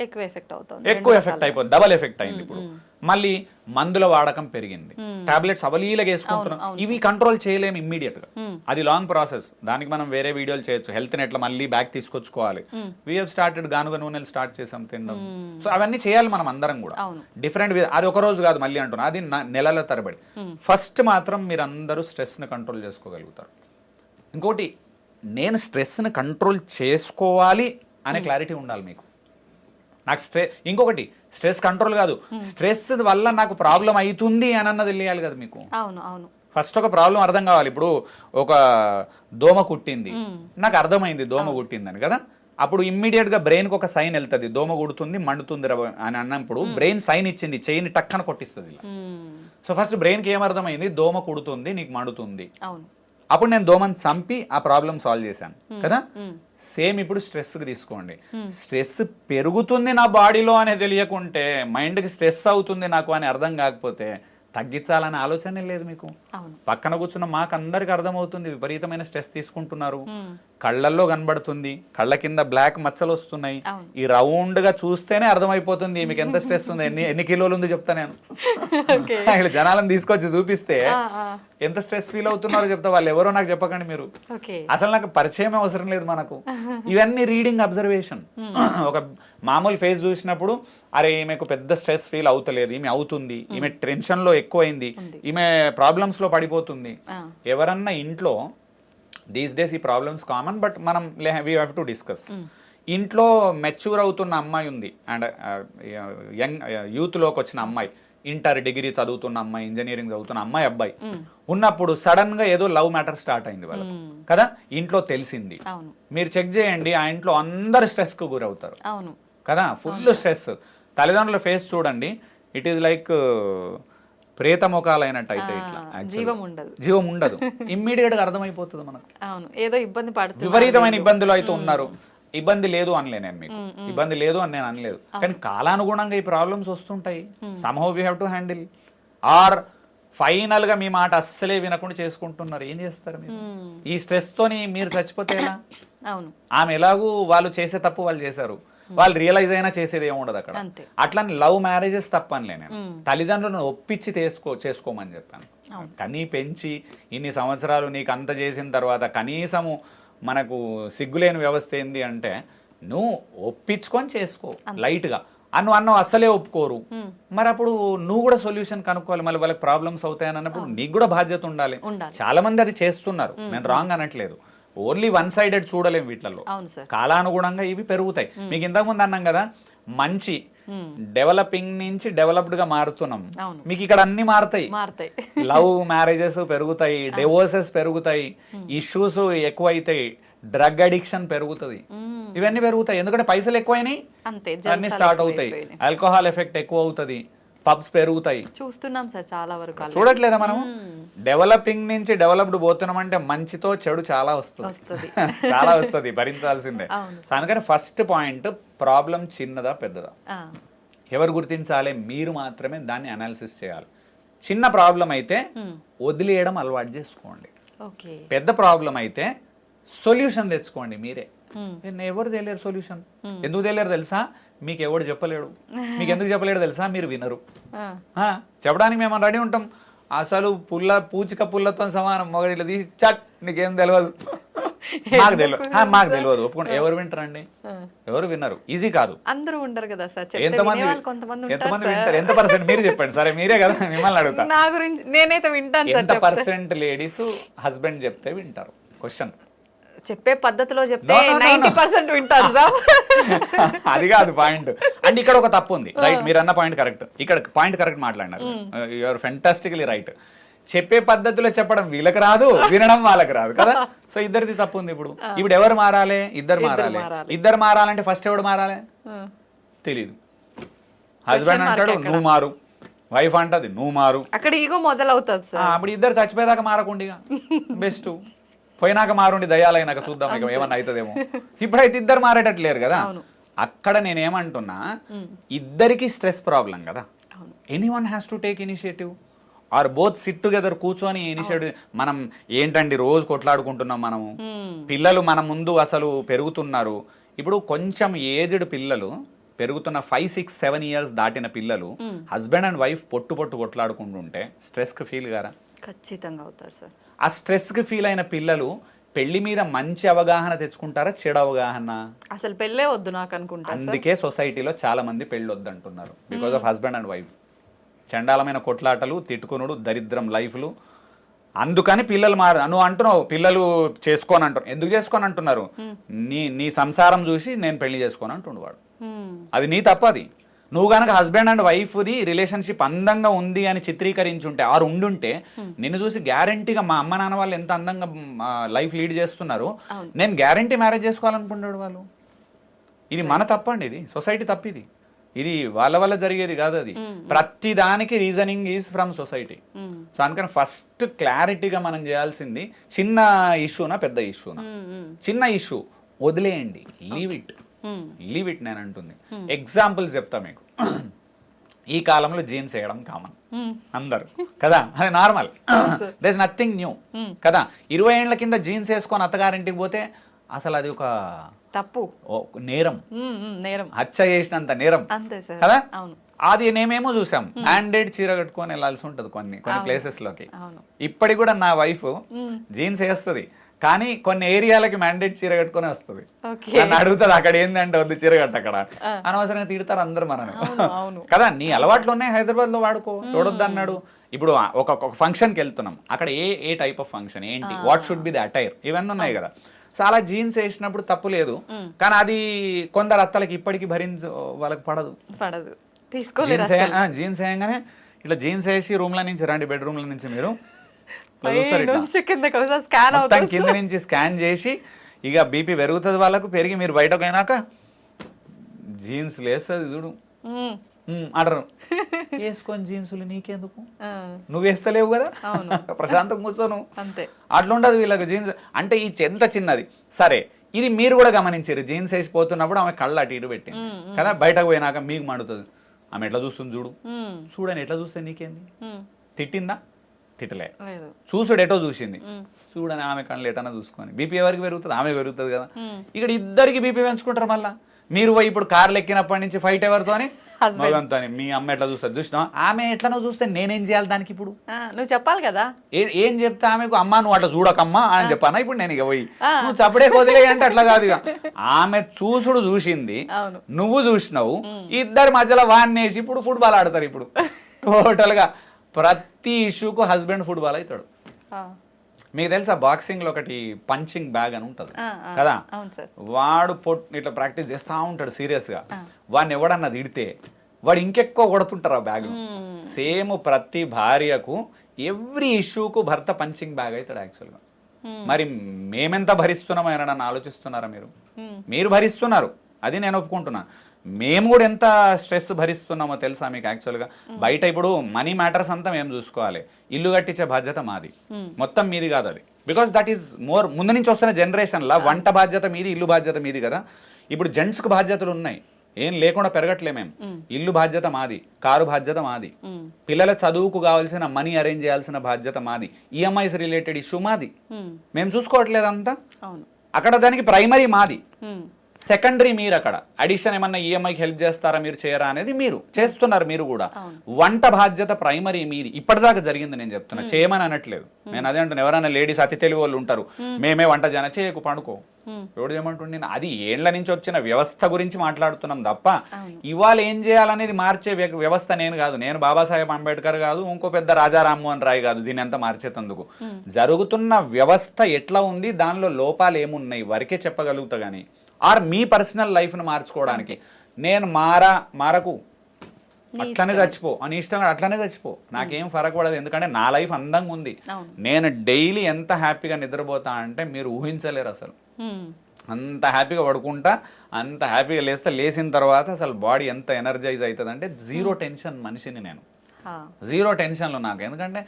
ఎక్కువ ఎఫెక్ట్ అయిపోతుంది, డబల్ ఎఫెక్ట్ అయింది. ఇప్పుడు మళ్ళీ మందుల వాడకం పెరిగింది, టాబ్లెట్స్ అవలీలగా వేసుకుంటున్నాం. ఇవి కంట్రోల్ చేయలేము ఇమ్మీడియట్ గా, అది లాంగ్ ప్రాసెస్. దానికి మనం వేరే వీడియోలు చేయొచ్చు, హెల్త్ ని ఎట్లా మళ్ళీ బ్యాక్ తీసుకొచ్చుకోవాలి. వీ హావ్ స్టార్టెడ్ గానుగ నూనెలు స్టార్ట్ చేసాం తినడం. సో అవన్నీ చేయాలి మనం అందరం కూడా డిఫరెంట్. అది ఒక రోజు కాదు, మళ్ళీ అంటున్నా అది నెలల తరబడి. ఫస్ట్ మాత్రం మీరు అందరూ స్ట్రెస్ ని కంట్రోల్ చేసుకోగలుగుతారు. ఇంకోటి, నేను స్ట్రెస్ ని కంట్రోల్ చేసుకోవాలి అనే క్లారిటీ ఉండాలి మీకు. నాకు ఇంకొకటి స్ట్రెస్ కంట్రోల్ కాదు, స్ట్రెస్ వల్ల నాకు ప్రాబ్లం అవుతుంది అని అన్నది తెలియాలి కదా మీకు. ఫస్ట్ ఒక ప్రాబ్లం అర్థం కావాలి. ఇప్పుడు ఒక దోమ కుట్టింది, నాకు అర్థమైంది దోమ కుట్టిందని కదా. అప్పుడు ఇమ్మీడియట్ గా బ్రెయిన్ కి ఒక సైన్ వెళ్తుంది, దోమ కుడుతుంది మండుతుంది అని అన్నప్పుడు బ్రెయిన్ సైన్ ఇచ్చింది, చెయ్యిని టక్కన కొట్టిస్తుంది. సో ఫస్ట్ బ్రెయిన్ కి ఏం అర్థమైంది, దోమ కుడుతుంది నీకు మండుతుంది. అప్పుడు నేను దోమని చంపి ఆ ప్రాబ్లం సాల్వ్ చేశాను కదా. సేమ్ ఇప్పుడు స్ట్రెస్ కి తీసుకోండి. స్ట్రెస్ పెరుగుతుంది నా బాడీలో అనేది తెలియకుంటే, మైండ్కి స్ట్రెస్ అవుతుంది నాకు అని అర్థం కాకపోతే తగ్గించాలనే ఆలోచనే లేదు మీకు. పక్కన కూర్చున్న మాకు అందరికి అర్థమవుతుంది విపరీతమైన స్ట్రెస్ తీసుకుంటున్నారు. కళ్ళల్లో కనబడుతుంది, కళ్ళ కింద బ్లాక్ మచ్చలు వస్తున్నాయి. ఈ రౌండ్ గా చూస్తేనే అర్థమైపోతుంది మీకు ఎంత స్ట్రెస్ ఉంది, ఎన్ని కిలోలు ఉంది చెప్తా నేను. జనాలను తీసుకొచ్చి చూపిస్తే ఎంత స్ట్రెస్ ఫీల్ అవుతున్నారో చెప్తా. వాళ్ళు ఎవరో నాకు చెప్పకండి మీరు, అసలు నాకు పరిచయం అవసరం లేదు మనకు. ఇవన్నీ రీడింగ్ అబ్జర్వేషన్. ఒక మామూలు ఫేస్ చూసినప్పుడు అరే ఈమెకు పెద్ద స్ట్రెస్ ఫీల్ అవుతలేదు, ఈమె అవుతుంది, ఈమె టెన్షన్ లో ఎక్కువైంది, ఈమె ప్రాబ్లమ్స్ లో పడిపోతుంది. ఎవరన్నా ఇంట్లో దీస్ డేస్ ఈ ప్రాబ్లమ్స్ కామన్, బట్ మనం వీ హ్యావ్ టు డిస్కస్. ఇంట్లో మెచ్యూర్ అవుతున్న అమ్మాయి ఉంది అండ్ యంగ్ యూత్ లోకి వచ్చిన అమ్మాయి, ఇంటర్ డిగ్రీ చదువుతున్న అమ్మాయి, ఇంజనీరింగ్ చదువుతున్న అమ్మాయి, అబ్బాయి ఉన్నప్పుడు సడన్ గా ఏదో లవ్ మ్యాటర్ స్టార్ట్ అయింది వాళ్ళకు కదా. ఇంట్లో తెలిసింది, మీరు చెక్ చేయండి, ఆ ఇంట్లో అందరు స్ట్రెస్ కు గురవుతారు కదా, ఫుల్ స్ట్రెస్. తల్లిదండ్రుల ఫేస్ చూడండి, ఇట్ ఈస్ లైక్ ప్రేత ముఖాలైనట్టు అయితే ఇట్లా జీవం ఉండదు. ఇమ్మీడియట్ గా అర్థమైపోతుంది మనకు, ఏదో ఇబ్బంది పడుతుంది, విపరీతమైన ఇబ్బందులు అయితే ఉన్నారు. ఇబ్బంది లేదు అనలే నేను మీకు, ఇబ్బంది లేదు అని నేను అనలేదు, కానీ కాలానుగుణంగా ఈ ప్రాబ్లమ్స్ వస్తుంటాయి. Somehow we have to handle. Or final గా మీ మాట అస్సలే వినకుండా చేసుకుంటున్నారు, ఏం చేస్తారు మీరు? ఈ స్ట్రెస్ తోని మీరు చచ్చిపోతే ఎలా? ఆమె ఎలాగూ వాళ్ళు చేసే తప్పు వాళ్ళు చేశారు, వాళ్ళు రియలైజ్ అయినా చేసేది ఏముండదు అక్కడ. అట్లని లవ్ మ్యారేజెస్ తప్పనిలే నేను, తల్లిదండ్రులను ఒప్పించి చేసుకోమని చెప్పాను. కనీ పెంచి ఇన్ని సంవత్సరాలు నీకు అంత చేసిన తర్వాత కనీసము మనకు సిగ్గులేని వ్యవస్థ ఏంది అంటే, నువ్వు ఒప్పించుకొని చేసుకో లైట్ గా. అన్నం అస్సలే ఒప్పుకోరు, మరి అప్పుడు నువ్వు కూడా సొల్యూషన్ కనుక్కోవాలి. మళ్ళీ వాళ్ళకి ప్రాబ్లమ్స్ అవుతాయని అన్నప్పుడు నీకు కూడా బాధ్యత ఉండాలి. చాలా మంది అది చేస్తున్నారు, నేను రాంగ్ అనట్లేదు. ఓన్లీ వన్ సైడెడ్ చూడలేము వీటిల్లో. కాలానుగుణంగా ఇవి పెరుగుతాయి. మీకు ఇంతకుముందు అన్నాం కదా, మంచి డెవలపింగ్ నుంచి డెవలప్డ్ గా మారుతున్నాం. మీకు ఇక్కడ అన్ని మారుతాయి. లవ్ మ్యారేజెస్ పెరుగుతాయి, డివోర్సెస్ పెరుగుతాయి, ఇష్యూస్ ఎక్కువైతాయి, డ్రగ్ అడిక్షన్ పెరుగుతుంది, ఇవన్నీ పెరుగుతాయి. ఎందుకంటే పైసలు ఎక్కువైనాయి, అన్ని స్టార్ట్ అవుతాయి. ఆల్కహాల్ ఎఫెక్ట్ ఎక్కువ అవుతుంది, పబ్స్ పెరుగుతాయి. చూస్తున్నాం సార్ చాలా వరకు. చూడట్లేదా మనం? డెవలపింగ్ నుంచి డెవలప్డ్ పోతున్నాం అంటే మంచితో చెడు చాలా వస్తుంది, చాలా వస్తుంది, భరించాల్సిందే. అందుకని ఫస్ట్ పాయింట్, ప్రాబ్లం చిన్నదా పెద్దదా ఎవరు గుర్తించాలి? మీరు మాత్రమే దాన్ని అనాలిసిస్ చేయాలి. చిన్న ప్రాబ్లం అయితే వదిలేయడం అలవాటు చేసుకోండి, పెద్ద ప్రాబ్లం అయితే సొల్యూషన్ తెచ్చుకోండి మీరే. ఎవరు తెలియరు సొల్యూషన్. ఎందుకు తెలియరు తెలుసా? మీకు ఎవడు చెప్పలేడు. మీకు ఎందుకు చెప్పలేడు తెలుసా? మీరు వినరు. చెప్పడానికి మేము రెడీ ఉంటాం, అసలు పూచిక పుల్లతో సమానం, మొగడిలో తీసి చట్ నీకేం తెలియదు మాకు తెలియదు ఒప్పుకోండి. ఎవరు వింటారండి? ఎవరు విన్నారు? ఈజీ కాదు. అందరూ ఉండరు కదా సార్, ఎంతమంది వింటారు? ఎంత పర్సెంట్ మీరు చెప్పండి. సరే మీరే కదా, మిమ్మల్ని అడుగుతా. నా గురించి నేనైతే వింటాను సార్. ఎంత పర్సెంట్ లేడీస్ హస్బెండ్ చెప్తే వింటారు? క్వశ్చన్ చెప్పే పద్ధతిలో చెప్తే 90% వింటారు సార్. అది కాదు పాయింట్. అంటే ఇక్కడ ఒక తప్పు ఉంది. రైట్, మీరు అన్న పాయింట్ కరెక్ట్. ఇక్కడ పాయింట్ కరెక్ట్ మాట్లాడినారు. You're fantastically right. చెప్పే పద్ధతిలో చెప్పడం వీళ్ళకి రాదు, వినడం వాళ్ళకి రాదు కదా. సో ఇద్దరిది తప్పు ఉంది. ఇప్పుడు ఎవరు మారాలి? ఇద్దరు మారాలి. ఇద్దరు మారాలంటే ఫస్ట్ ఎవడు మారాలి? తెలీదు. హస్బెండ్ అంటాడు నువ్వు మారు, వైఫ్ అంటది నువ్వు మారు. అక్కడ ఈగో మొదలవుతుంది సార్. అప్పుడు ఇద్దరు చచ్చిపోయేదాకా మారకుండా బెస్ట్. పోయినాక మారుండి దయాలైనాక చూద్దాం ఇక ఏమన్నా అవుతుందేమో. ఇప్పుడైతే ఇద్దరు మారేటట్లేరు కదా. అక్కడ నేనేమంటున్నా, ఇద్దరికి స్ట్రెస్ ప్రాబ్లం కదా. Anyone has to take initiative or both sit together, కూర్చొని ఇనిషియేటివ్. మనం ఏంటండి రోజు కొట్లాడుకుంటున్నాం మనము. పిల్లలు మన ముందు అసలు పెరుగుతున్నారు. ఇప్పుడు కొంచెం ఏజ్డ్ పిల్లలు పెరుగుతున్న 5, 6, 7 years దాటిన పిల్లలు హస్బెండ్ అండ్ వైఫ్ పొట్టు కొట్లాడుకుంటుంటే స్ట్రెస్ కి ఫీల్ గారా? ఖచ్చితంగా అవుతారు సార్. ఆ స్ట్రెస్ కి ఫీల్ అయిన పిల్లలు పెళ్లి మీద మంచి అవగాహన తెచ్చుకుంటారా, చెడు అవగాహన? అసలు పెళ్ళే వద్దు నాకు అనుకుంటా. అందుకే సొసైటీలో చాలా మంది పెళ్లి వద్దు అంటున్నారు. Because of husband and wife. చండాలమైన కొట్లాటలు, తిట్టుకునుడు, దరిద్రం లైఫ్లు. అందుకని పిల్లలు నువ్వు అంటున్నావు పిల్లలు చేసుకోని అంటున్నావు. ఎందుకు చేసుకోని అంటున్నారు? నీ సంసారం చూసి నేను పెళ్లి చేసుకోని అంటుండేవాడు. అది నీ తప్పది. నువ్వు కనుక హస్బెండ్ అండ్ వైఫ్ది రిలేషన్షిప్ అందంగా ఉంది అని చిత్రీకరించుంటే ఆరు ఉండుంటే నిన్ను చూసి గ్యారంటీగా మా అమ్మ నాన్న వాళ్ళు ఎంత అందంగా లైఫ్ లీడ్ చేస్తున్నారు, నేను గ్యారంటీ మ్యారేజ్ చేసుకోవాలనుకుంటాడు వాళ్ళు. ఇది మన తప్పండి, ఇది సొసైటీ తప్పిది. ఇది వాళ్ళ వల్ల జరిగేది కాదు. అది ప్రతి దానికి reasoning is from society. So అందుకని ఫస్ట్ క్లారిటీగా మనం చేయాల్సింది, చిన్న ఇష్యూనా పెద్ద ఇష్యూనా? చిన్న ఇష్యూ వదిలేయండి, లీవ్ ఇట్ నేను అంటుంది. ఎగ్జాంపుల్స్ చెప్తా మీకు. ఈ కాలంలో జీన్స్ వేయడం కామన్ అందరు కదా, అది normal. There is nothing new కదా. 20 ఏళ్ల కింద జీన్స్ వేసుకొని అత్తగారింటికి పోతే అసలు అది ఒక తప్పు, నేరం, హత్య చేసినంత నేరం కదా. అది నేమేమో చూసాం, హ్యాండెడ్ చీర కట్టుకొని వెళ్ళాల్సి ఉంటది కొన్ని ప్లేసెస్ లోకి. ఇప్పటికి కూడా నా వైఫ్ జీన్స్ వేస్తుంది, కానీ కొన్ని ఏరియాలకి మ్యాండేట్ చీర కట్టుకునే వస్తుంది. నన్ను అడుగుతుంది అక్కడ ఏంటంటే వద్దు చీర కట్ట, అక్కడ అనవసరంగా తిడతారు అందరు మనని కదా. నీ అలవాట్లోనే హైదరాబాద్ లో వాడుకో, చూడొద్దు అన్నాడు. ఇప్పుడు ఒక ఫంక్షన్కి వెళ్తున్నాం, అక్కడ ఏ టైప్ ఆఫ్ ఫంక్షన్ ఏంటి, what should be the attire, ఇవన్నీ ఉన్నాయి కదా. సో అలా జీన్స్ వేసినప్పుడు తప్పు లేదు, కానీ అది కొందరు అత్తలకి ఇప్పటికీ వాళ్ళకి పడదు. జీన్స్ వేయగానే ఇట్లా జీన్స్ వేసి రూమ్ లో నుంచి రండి, బెడ్రూమ్ లో నుంచి మీరు కింద నుంచి స్కాన్ చేసి ఇక బీపీ పెరుగుతుంది వాళ్ళకు. పెరిగి మీరు బయటకు అయినాక జీన్స్ లేస్తుంది చూడు అంటారు, వేసుకొని జీన్సులు నీకెందుకు, నువ్వు వేస్తలేవు కదా, ప్రశాంతం కూర్చోను. అట్లా ఉండదు వీళ్ళకి జీన్స్ అంటే. ఈ ఎంత చిన్నది సరే, ఇది మీరు కూడా గమనించారు. జీన్స్ వేసిపోతున్నప్పుడు ఆమె కళ్ళు అటు ఇటు పెట్టింది కదా, బయటకు పోయినాక మీకు మండుతుంది. ఆమె ఎట్లా చూస్తుంది చూడని, ఎట్లా చూస్తే నీకేంది? తిట్టిందా? తిట్టలే, చూసుడు ఎటో చూసింది. చూడని ఆమె కళ్ళు ఎటన్నా చూసుకొని బీపీ ఎవరికి పెరుగుతుంది? ఆమె పెరుగుతుంది కదా. ఇక్కడ ఇద్దరికి బీపీ పెంచుకుంటారు. మళ్ళా మీరు ఇప్పుడు కార్లు ఎక్కినప్పటి నుంచి ఫైట్ ఎవరితో అని, మగంతో. మీ అమ్మ ఎట్లా చూస్తుంది చూసినా, ఆమె ఎట్లనో చూస్తే నేనేం చేయాలి దానికి? ఇప్పుడు నువ్వు చెప్పాలి కదా. ఏం చెప్తా ఆమెకు? అమ్మ నువ్వు అట్లా చూడకమ్మా అని చెప్పానా ఇప్పుడు నేను? ఇక పోయి నువ్వు చప్పుడే వదిలే అంటే అట్లా కాదు. ఇక ఆమె చూసుడు చూసింది, నువ్వు చూసినావు, ఇద్దరి మధ్యలో వాన్నేసి ఇప్పుడు ఫుట్బాల్ ఆడతారు. ఇప్పుడు టోటల్ గా ప్రతి ఇష్యూకు హస్బెండ్ ఫుట్బాల్ అవుతాడు. మీకు తెలుసా బాక్సింగ్ లో ఒకటి పంచింగ్ బ్యాగ్ అని ఉంటది కదా, వాడు ఇట్లా ప్రాక్టీస్ చేస్తా ఉంటాడు సీరియస్ గా. వాడిని ఎవడన్నా తిడితే వాడు ఇంకెక్కువ కొడుతుంటారు ఆ బ్యాగ్. సేమ్ ప్రతి భార్యకు ఎవ్రీ ఇష్యూకు భర్త పంచింగ్ బ్యాగ్ అవుతాడు యాక్చువల్గా. మరి మేమెంత భరిస్తున్నామో అని నన్ను ఆలోచిస్తున్నారా మీరు? మీరు భరిస్తున్నారు, అది నేను ఒప్పుకుంటున్నా. మేము కూడా ఎంత స్ట్రెస్ భరిస్తున్నామో తెలుసా మీకు? యాక్చువల్గా బయట ఇప్పుడు మనీ మ్యాటర్స్ అంతా మేము చూసుకోవాలి, ఇల్లు కట్టించే బాధ్యత మాది, మొత్తం మీది కాదు అది. బికాస్ దట్ ఈస్ మోర్ ముందు నుంచి వస్తున్న జనరేషన్లో వంట బాధ్యత మీది, ఇల్లు బాధ్యత మీది కదా. ఇప్పుడు జెంట్స్కి బాధ్యతలు ఉన్నాయి, ఏం లేకుండా పెరగట్లే మేము. ఇల్లు బాధ్యత మాది, కారు బాధ్యత మాది, పిల్లల చదువుకు కావాల్సిన మనీ అరేంజ్ చేయాల్సిన బాధ్యత మాది, ఈఎంఐస్ రిలేటెడ్ ఇష్యూ మాది. మేము చూసుకోవట్లేదు అంతా. అక్కడ దానికి ప్రైమరీ మాది, సెకండరీ మీరు అక్కడ అడిషన్ ఏమన్నా ఈఎంఐకి హెల్ప్ చేస్తారా మీరు చేయరా అనేది మీరు చేస్తున్నారు. మీరు కూడా వంట బాధ్యత ప్రైమరీ మీది. ఇప్పటిదాకా జరిగింది నేను చెప్తున్నా, చేయమని అనట్లేదు నేను. అదే అంటున్నా, ఎవరైనా లేడీస్ అతి తెలివి వాళ్ళు ఉంటారు, మేమే వంట చేయకు పండుకో, ఎవడు చేయమంటుండే. అది ఏండ్ల నుంచి వచ్చిన వ్యవస్థ గురించి మాట్లాడుతున్నాం తప్ప ఇవాళ ఏం చేయాలనేది మార్చే వ్యవస్థ నేను కాదు, నేను బాబాసాహెబ్ అంబేద్కర్ కాదు, ఇంకో పెద్ద రాజా రామ్మోహన్ రాయ్ కాదు దీని అంతా మార్చేతందుకు. జరుగుతున్న వ్యవస్థ ఎట్లా ఉంది, దానిలో లోపాలు ఏమున్నాయి వరకే చెప్పగలుగుతా గానీ ఆర్ మీ పర్సనల్ లైఫ్ను మార్చుకోవడానికి నేను మారకు అట్లనే చచ్చిపో అని ఇష్టంగా అట్లనే చచ్చిపో, నాకేం ఫరక్ పడదు. ఎందుకంటే నా లైఫ్ అందంగా ఉంది. నేను డైలీ ఎంత హ్యాపీగా నిద్రపోతా అంటే మీరు ఊహించలేరు అసలు. అంత హ్యాపీగా పడుకుంటా, అంత హ్యాపీగా లేచిన తర్వాత అసలు బాడీ ఎంత ఎనర్జైజ్ అవుతుంది అంటే జీరో టెన్షన్ మనిషిని నేను, జీరో టెన్షన్లు నాకు. ఎందుకంటే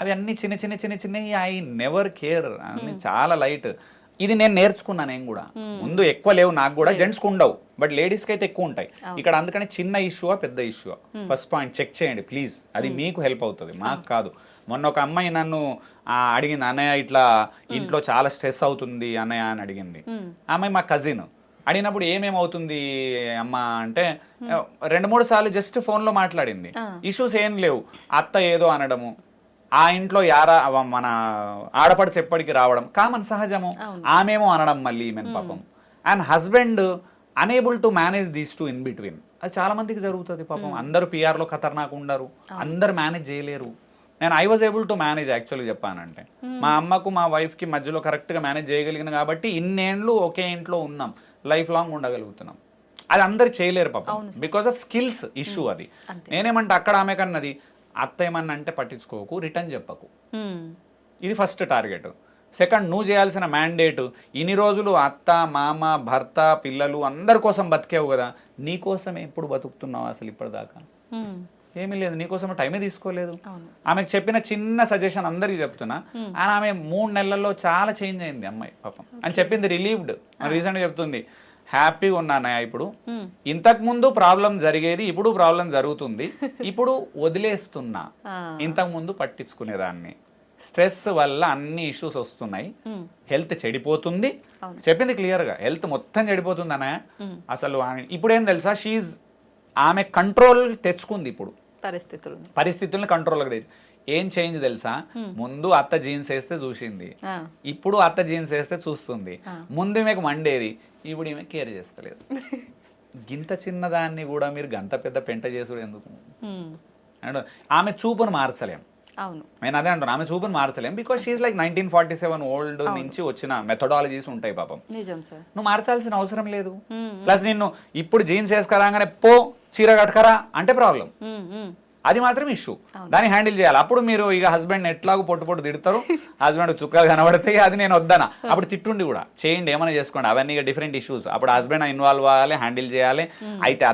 అవి అన్ని చిన్న చిన్న చిన్న చిన్నవి, ఐ నెవర్ కేర్, అన్ని చాలా లైట్. ఇది నేను నేర్చుకున్నా. నేను కూడా ముందు ఎక్కువ లేవు నాకు కూడా, జెంట్స్కి ఉండవు బట్ లేడీస్కి అయితే ఎక్కువ ఉంటాయి ఇక్కడ. అందుకని చిన్న ఇష్యూవా పెద్ద ఇష్యూవా ఫస్ట్ పాయింట్ చెక్ చేయండి ప్లీజ్. అది మీకు హెల్ప్ అవుతుంది, మాకు కాదు. మొన్న ఒక అమ్మాయి నన్ను అడిగింది, అన్నయ్య ఇట్లా ఇంట్లో చాలా స్ట్రెస్ అవుతుంది అన్నయ్య అని అడిగింది. అమ్మాయి మా కజిన్. అడిగినప్పుడు ఏమేమవుతుంది అమ్మ అంటే 2-3 సార్లు జస్ట్ ఫోన్లో మాట్లాడింది. ఇష్యూస్ ఏం లేవు, అత్త ఏదో అనడము, ఆ ఇంట్లో మన ఆడపడి చెప్పడికి రావడం కామన్ సహజము, ఆమెమో అనడం మళ్ళీ ఈమెన్ పాపం. And husband unable to manage these two in between. అది చాలా మందికి జరుగుతుంది పాపం. అందరూ పిఆర్లో ఖతర్నాక్ ఉండరు, అందరు మేనేజ్ చేయలేరు. నేను I was able to manage యాక్చువల్గా చెప్పానంటే. మా అమ్మకు మా వైఫ్కి మధ్యలో కరెక్ట్గా మేనేజ్ చేయగలిగిన కాబట్టి ఇన్నేళ్ళు ఒకే ఇంట్లో ఉన్నాం, లైఫ్ లాంగ్ ఉండగలుగుతున్నాం. అది అందరు చేయలేరు పాపం, బికాస్ ఆఫ్ స్కిల్స్ ఇష్యూ. అది నేనేమంటే అక్కడ ఆమె కన్నది అత్త ఏమన్నా అంటే పట్టించుకోకు, రిటర్న్ చెప్పకు. ఇది ఫస్ట్ టార్గెట్. సెకండ్, నువ్వు చేయాల్సిన మ్యాండేట్, ఇన్ని రోజులు అత్త మామ భర్త పిల్లలు అందరి కోసం బతికేవు కదా, నీ కోసం ఎప్పుడు బతుకుతున్నావు అసలు ఇప్పటిదాకా? ఏమీ లేదు, నీకోసం టైమే తీసుకోలేదు. ఆమెకు చెప్పిన చిన్న సజెషన్ అందరికీ చెప్తున్నా, అండ్ ఆమె 3 నెలల్లో చాలా చేంజ్ అయింది అమ్మాయి పాపం అని చెప్పింది. రిలీవ్డ్ రీసెంట్గా చెప్తుంది, హ్యాపీగా ఉన్నానయ్యా ఇప్పుడు, ఇంతకు ముందు ప్రాబ్లం జరిగేది, ఇప్పుడు ప్రాబ్లం జరుగుతుంది, ఇప్పుడు వదిలేస్తున్నా, ఇంతకు ముందు పట్టించుకునేదాన్ని, స్ట్రెస్ వల్ల అన్ని ఇష్యూస్ వస్తున్నాయి, హెల్త్ చెడిపోతుంది. చెప్పింది క్లియర్ గా, హెల్త్ మొత్తం చెడిపోతుంది అన్నయ్య అసలు. ఇప్పుడు ఏం తెలుసా, ఆమె కంట్రోల్ తెచ్చుకుంది. ఇప్పుడు పరిస్థితుల్ని కంట్రోల్కి తెచ్చు. ఏం చేంజ్ తెలుసా, ముందు అత్త జీన్స్ వేస్తే చూసింది, ఇప్పుడు అత్త జీన్స్ వేస్తే చూస్తుంది. ముందు ఈమెకు మండేది, ఇప్పుడు ఈమె కేర్ చేస్తలేదు. గింత చిన్నదాన్ని కూడా మీరు గంత పెద్ద పెంట చేసుడు ఎందుకు? అండ్ ఆమె చూపును మార్చలేం. నేను అదే అంటున్నా, ఆమె చూపును మార్చలేం. బికాస్ షీఈస్ లైక్ 1947 ఓల్డ్ నుంచి వచ్చిన మెథడాలజీస్ ఉంటాయి పాపం. నువ్వు మార్చాల్సిన అవసరం లేదు. ప్లస్ నిన్ను ఇప్పుడు జీన్స్ వేసుకురాగానే పో చీర కట్టుకరా అంటే ప్రాబ్లం, అది మాత్రం ఇష్యూ. దాన్ని హ్యాండిల్ చేయాలి. అప్పుడు మీరు ఇక హస్బెండ్ ఎట్లాగో పొట్టు తిడతారు, హస్బెండ్ చుక్కలు కనబడతాయి, అది నేను వద్దనా. అప్పుడు తిట్టుండి కూడా చేయండి, ఏమైనా చేసుకోండి, అవన్నీ డిఫరెంట్ ఇష్యూస్. అప్పుడు హస్బెండ్ ఇన్వాల్వ్ అవ్వాలి, హ్యాండిల్ చేయాలి. అయితే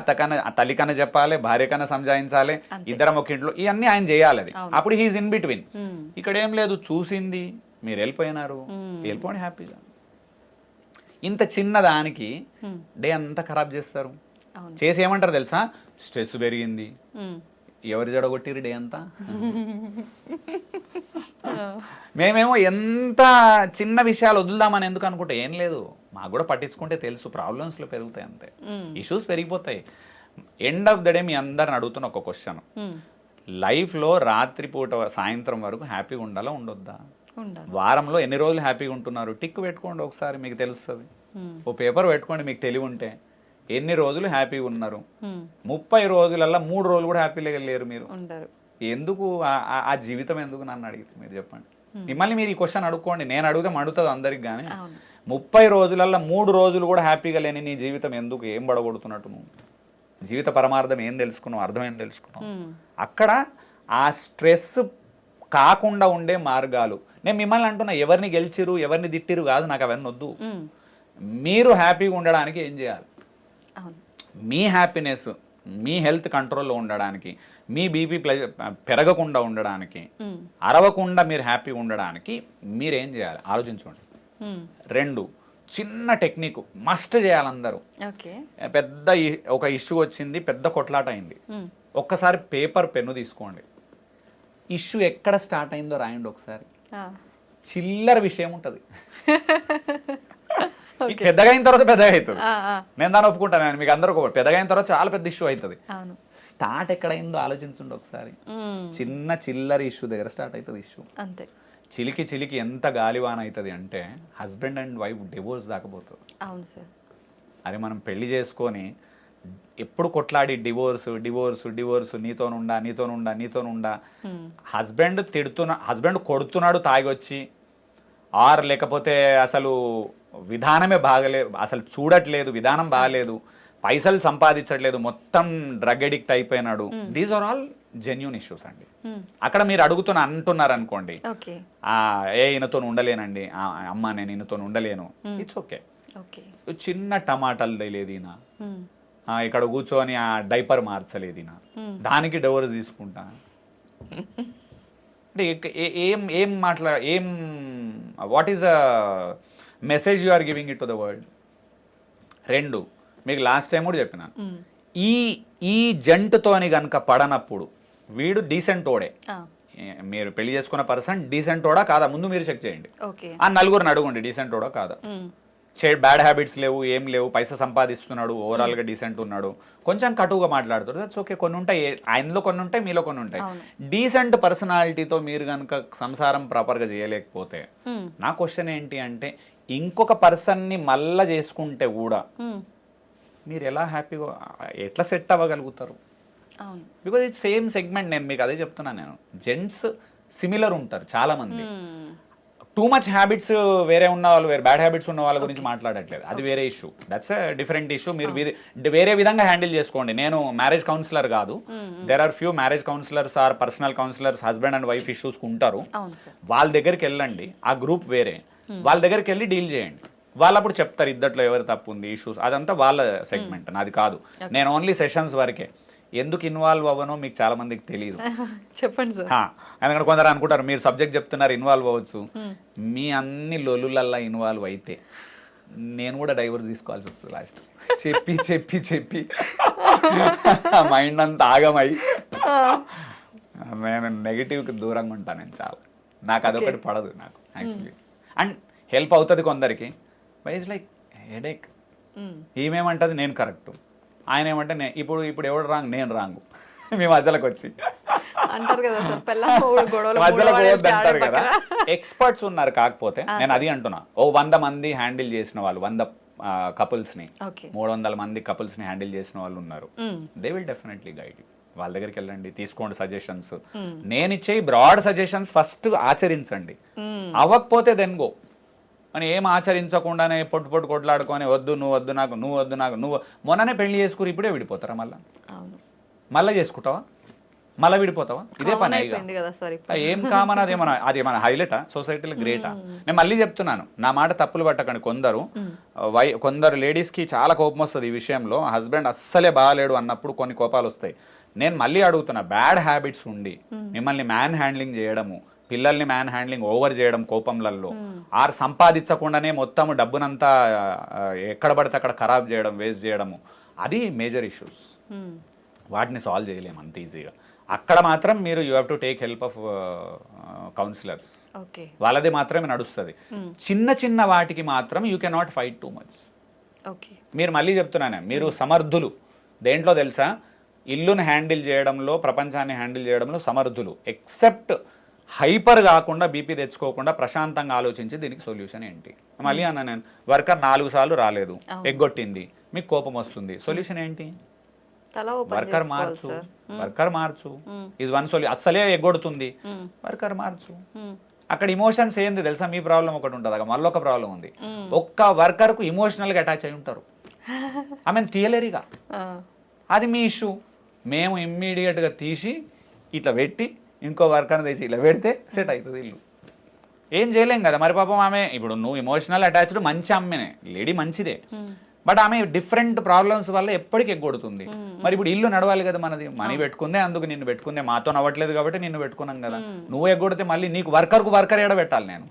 తల్లి కన్నా చెప్పాలి, భార్య కన్నా సంజాయించాలి, ఇద్దరం ఒక ఇంట్లో, ఇవన్నీ ఆయన చేయాలి. అది అప్పుడు హీఈస్ ఇన్ బిట్వీన్. ఇక్కడ ఏం లేదు, చూసింది, మీరు వెళ్ళిపోయినారు, వెళ్ళిపోండి హ్యాపీగా. ఇంత చిన్న దానికి డే అంతా ఖరాబ్ చేస్తారు. చేసి ఏమంటారు తెలుసా, స్ట్రెస్ పెరిగింది, ఎవరు జడగొట్టిరు డే అంతా. మేమేమో ఎంత చిన్న విషయాలు వదులుదామని ఎందుకు అనుకుంటే, ఏం లేదు, మాకు కూడా పట్టించుకుంటే తెలుసు ప్రాబ్లమ్స్లో పెరుగుతాయి అంతే, ఇష్యూస్ పెరిగిపోతాయి. ఎండ్ ఆఫ్ ద డే మీ అందరిని అడుగుతున్న ఒక క్వశ్చన్, లైఫ్లో రాత్రిపూట సాయంత్రం వరకు హ్యాపీగా ఉండాలా ఉండొద్దా? వారంలో ఎన్ని రోజులు హ్యాపీగా ఉంటున్నారు టిక్ పెట్టుకోండి ఒకసారి, మీకు తెలుస్తుంది. ఓ పేపర్ పెట్టుకోండి, మీకు తెలివి ఉంటే ఎన్ని రోజులు హ్యాపీగా ఉన్నారు. 30 రోజులల్లో 3 రోజులు కూడా హ్యాపీగా లేరు మీరు. ఎందుకు ఆ జీవితం ఎందుకు నన్ను అడిగితే మీరు చెప్పండి. మిమ్మల్ని మీరు ఈ క్వశ్చన్ అడుక్కోండి, నేను అడిగితే మడుతుంది అందరికి. కానీ 30 రోజులల్లో 3 రోజులు కూడా హ్యాపీగా లేని నీ జీవితం ఎందుకు? ఏం పడగొడుతున్నట్టు నువ్వు? జీవిత పరమార్థం ఏం తెలుసుకున్నావు, అర్థం ఏం తెలుసుకున్నావు? అక్కడ ఆ స్ట్రెస్ కాకుండా ఉండే మార్గాలు. నేను మిమ్మల్ని అంటున్నా, ఎవరిని గెలిచిరు ఎవరిని తిట్టిరు కాదు, నాకు అవన్నీ వద్దు. మీరు హ్యాపీగా ఉండడానికి ఏం చేయాలి? మీ హ్యాపీనెస్, మీ హెల్త్ కంట్రోల్లో ఉండడానికి, మీ బీపీ పెరగకుండా ఉండడానికి, అరవకుండా మీరు హ్యాపీగా ఉండడానికి మీరేం చేయాలి ఆలోచించుకోండి. 2 చిన్న టెక్నిక్ మస్ట్ చేయాలి అందరూ. పెద్ద ఒక ఇష్యూ వచ్చింది, పెద్ద కొట్లాట అయింది, ఒక్కసారి పేపర్ పెన్ను తీసుకోండి, ఇష్యూ ఎక్కడ స్టార్ట్ అయిందో రాయండి ఒకసారి. చిల్లర విషయం ఉంటుంది, పెద్దగా అయిన తర్వాత పెద్దగా అవుతుంది. నేను దాన్ని ఒప్పుకుంటాను. మీకు అందరూ పెద్దగా అయిన తర్వాత చాలా పెద్ద ఇష్యూ అవుతుంది. స్టార్ట్ ఎక్కడైందో ఆలోచించండి ఒకసారి. చిన్న చిల్లర ఇష్యూ దగ్గర స్టార్ట్ అవుతుంది ఇష్యూ. అంతే. చిలికి చిలికి ఎంత గాలివాన అవుతుంది అంటే హస్బెండ్ అండ్ వైఫ్ డివోర్స్ దాకపోతుంది. అవును సార్. అది మనం పెళ్లి చేసుకొని ఎప్పుడు కొట్లాడి డివోర్స్ నీతోనుండా హస్బెండ్ కొడుతున్నాడు తాగొచ్చి, ఆర్ లేకపోతే అసలు విధానమే బాగలేదు, అసలు చూడట్లేదు, విధానం బాగలేదు, పైసలు సంపాదించట్లేదు, మొత్తం డ్రగ్ ఎడిక్ట్ అయిపోయినాడు. These are all genuine issues అండి. అక్కడ మీరు అంటున్నారు అనుకోండి, ఈయనతో ఉండలేనండి, అమ్మ నేను ఈయనతో ఉండలేను, ఇట్స్ ఓకే. చిన్న టమాటాలు తెలియదు ఈయన, ఇక్కడ కూర్చొని ఆ డైపర్ మార్చలేదు ఈయన, దానికి డివోర్స్ తీసుకుంటా అంటే what is the message you are giving it to the world? రెండు, మీకు లాస్ట్ టైం కూడా చెప్పినాను, ఈ జంటుతోని కనుక పడనప్పుడు వీడు డీసెంట్ ఓడే, మీరు పెళ్లి చేసుకున్న పర్సన్ డీసెంట్ ఓడా కాదా ముందు మీరు చెక్ చేయండి. ఆ నలుగురిని అడగండి డీసెంట్ ఓడా కాదా. బ్యాడ్ హ్యాబిట్స్ లేవు, ఏం లేవు, పైసా సంపాదిస్తున్నాడు, ఓవరాల్ గా డీసెంట్ ఉన్నాడు, కొంచెం కటువుగా మాట్లాడుతాడు, దట్స్ ఓకే. కొన్ని ఉంటాయి, ఆయనలో కొన్ని ఉంటాయి, మీలో కొన్ని ఉంటాయి. డీసెంట్ పర్సనాలిటీతో మీరు కనుక సంసారం ప్రాపర్ గా చేయలేకపోతే నా క్వశ్చన్ ఏంటి అంటే, ఇంకొక పర్సన్ ని మళ్ళా చేసుకుంటే కూడా మీరు ఎలా హ్యాపీగా ఎట్లా సెట్ అవ్వగలుగుతారు? Because it's same segment. నేను మీకు అదే చెప్తున్నాను. నేను జెంట్స్ సిమిలర్ ఉంటారు చాలా మంది. టూ మచ్ హ్యాబిట్స్ వేరే ఉన్న వాళ్ళు, వేరే బ్యాడ్ హ్యాబిట్స్ ఉన్న వాళ్ళ గురించి మాట్లాడట్లేదు, అది వేరే ఇష్యూ, దట్స్ డిఫరెంట్ ఇష్యూ. మీరు వేరే విధంగా హ్యాండిల్ చేసుకోండి. నేను మ్యారేజ్ కౌన్సిలర్ కాదు. There are few marriage counsellors or personal counsellors husband and wife issues ఉంటారు. వాళ్ళ దగ్గరికి వెళ్ళండి, ఆ గ్రూప్ వేరే, వాళ్ళ దగ్గరికి వెళ్ళి డీల్ చేయండి. వాళ్ళు అప్పుడు చెప్తారు ఇద్దట్లో ఎవరు తప్పు ఉంది, ఇష్యూస్, అదంతా వాళ్ళ సెగ్మెంట్, నాది కాదు. నేను ఓన్లీ సెషన్స్ వరకే. ఎందుకు ఇన్వాల్వ్ అవ్వనో మీకు చాలా మందికి తెలియదు. చెప్పండి సార్. ఎందుకంటే కొందరు అనుకుంటారు మీరు సబ్జెక్ట్ చెప్తున్నారు ఇన్వాల్వ్ అవ్వచ్చు. మీ అన్ని లొల్లులల్లా ఇన్వాల్వ్ అయితే నేను కూడా డైవర్స్ తీసుకోవాల్సి వస్తుంది లాస్ట్. చెప్పి చెప్పి చెప్పి మైండ్ అంతా ఆగమై నేను నెగిటివ్కి దూరంగా ఉంటాను. నేను చాలా, నాకు అదొకటి పడదు నాకు యాక్చువల్లీ. అండ్ హెల్ప్ అవుతుంది కొందరికి, బట్ ఇట్స్ లైక్ హెడేక్. ఈమెమంటది నేను కరెక్ట్, ఆయన ఏమంటే ఇప్పుడు ఎవడు రాంగ్, నేను రాంగు, మీ మధ్యలోకి వచ్చి అంటారు కదా సార్, అంటారు కదా. ఎక్స్పర్ట్స్ ఉన్నారు, కాకపోతే నేను అది అంటున్నా, 100 మంది హ్యాండిల్ చేసిన వాళ్ళు, 100 కపుల్స్ ని, 300 మంది కపుల్స్ ని హ్యాండిల్ చేసిన వాళ్ళు ఉన్నారు. They will definitely guide you. వాళ్ళ దగ్గరికి వెళ్ళండి, తీసుకోండి సజెషన్స్. నేను ఇచ్చే బ్రాడ్ సజెషన్స్ ఫస్ట్ ఆచరించండి, అవ్వకపోతే దెన్ గో. అని ఏం ఆచరించకుండానే పొట్టు కొట్లాడుకొని నువ్వు మొన్ననే పెళ్లి చేసుకుని ఇప్పుడే విడిపోతారా? మళ్ళీ చేసుకుంటావా? మళ్ళీ విడిపోతావా? ఇదే పని. ఏం కామన్, అది మన హైలైటా సొసైటీలో, గ్రేటా? నేను మళ్ళీ చెప్తున్నాను, నా మాట తప్పులు పట్టకండి. కొందరు లేడీస్ కి చాలా కోపం వస్తుంది ఈ విషయంలో. హస్బెండ్ అస్సలే బాగాలేడు అన్నప్పుడు కొన్ని కోపాలు వస్తాయి. నేను మళ్ళీ అడుగుతున్నా, బ్యాడ్ హ్యాబిట్స్ ఉండి మిమ్మల్ని మ్యాన్ హ్యాండ్లింగ్ చేయడము, పిల్లల్ని మ్యాన్ హ్యాండ్లింగ్ ఓవర్ చేయడం కోపంలలో, ఆరు సంపాదించకుండానే మొత్తం డబ్బునంతా ఎక్కడ పడితే అక్కడ ఖరాబ్ చేయడం, వేస్ట్ చేయడము, అది మేజర్ ఇష్యూస్. వాటిని సాల్వ్ చేయలేము అంత ఈజీగా. అక్కడ మాత్రం మీరు you have to take help of counsellors. వాళ్ళది మాత్రమే నడుస్తుంది. చిన్న చిన్న వాటికి మాత్రం you cannot fight too much. మీరు మళ్ళీ చెప్తున్నానే, మీరు సమర్థులు దేంట్లో తెలుసా? ఇల్లుని హ్యాండిల్ చేయడంలో, ప్రపంచాన్ని హ్యాండిల్ చేయడంలో సమర్థులు. ఎక్సెప్ట్ హైపర్ కాకుండా, బీపీ తెచ్చుకోకుండా ప్రశాంతంగా ఆలోచించి దీనికి సొల్యూషన్ ఏంటి. మళ్ళీ అన్న నేను, వర్కర్ 4 సార్లు రాలేదు, ఎగ్గొట్టింది, మీకు కోపం వస్తుంది, సొల్యూషన్ ఏంటి? Worker March is one solution. అస్సలే ఎగ్గొడుతుంది, వర్కర్ మార్చు. అక్కడ ఇమోషన్స్ ఏంది తెలుసా? మీ ప్రాబ్లం ఒకటి ఉంటుంది, అక్కడ మళ్ళీ ఒక ప్రాబ్లం ఉంది. ఒక్క వర్కర్ కు ఇమోషనల్ గా అటాచ్ అయి ఉంటారు, ఆమె తీయలేరుగా, అది మీ ఇష్యూ. మేము ఇమ్మీడియట్ గా తీసి ఇట్లా పెట్టి ఇంకో వర్కర్ని తెచ్చి ఇలా పెడితే సెట్ అవుతుంది ఇల్లు. ఏం చేయలేం కదా మరి. పాపం ఆమె, ఇప్పుడు నువ్వు ఇమోషనల్ అటాచ్డ్ మంచి అమ్మనే, లేడీ మంచిదే, బట్ ఆమె డిఫరెంట్ ప్రాబ్లమ్స్ వల్ల ఎప్పటికీ ఎగ్గొడుతుంది. మరి ఇప్పుడు ఇల్లు నడవాలి కదా మనది, మనీ పెట్టుకుందే, అందుకు నిన్ను పెట్టుకుందే, మాతో నవ్వట్లేదు కాబట్టి నిన్ను పెట్టుకున్నాం కదా. నువ్వు ఎగ్గొడితే మళ్ళీ నీకు వర్కర్ ఎడ పెట్టాలి, నేను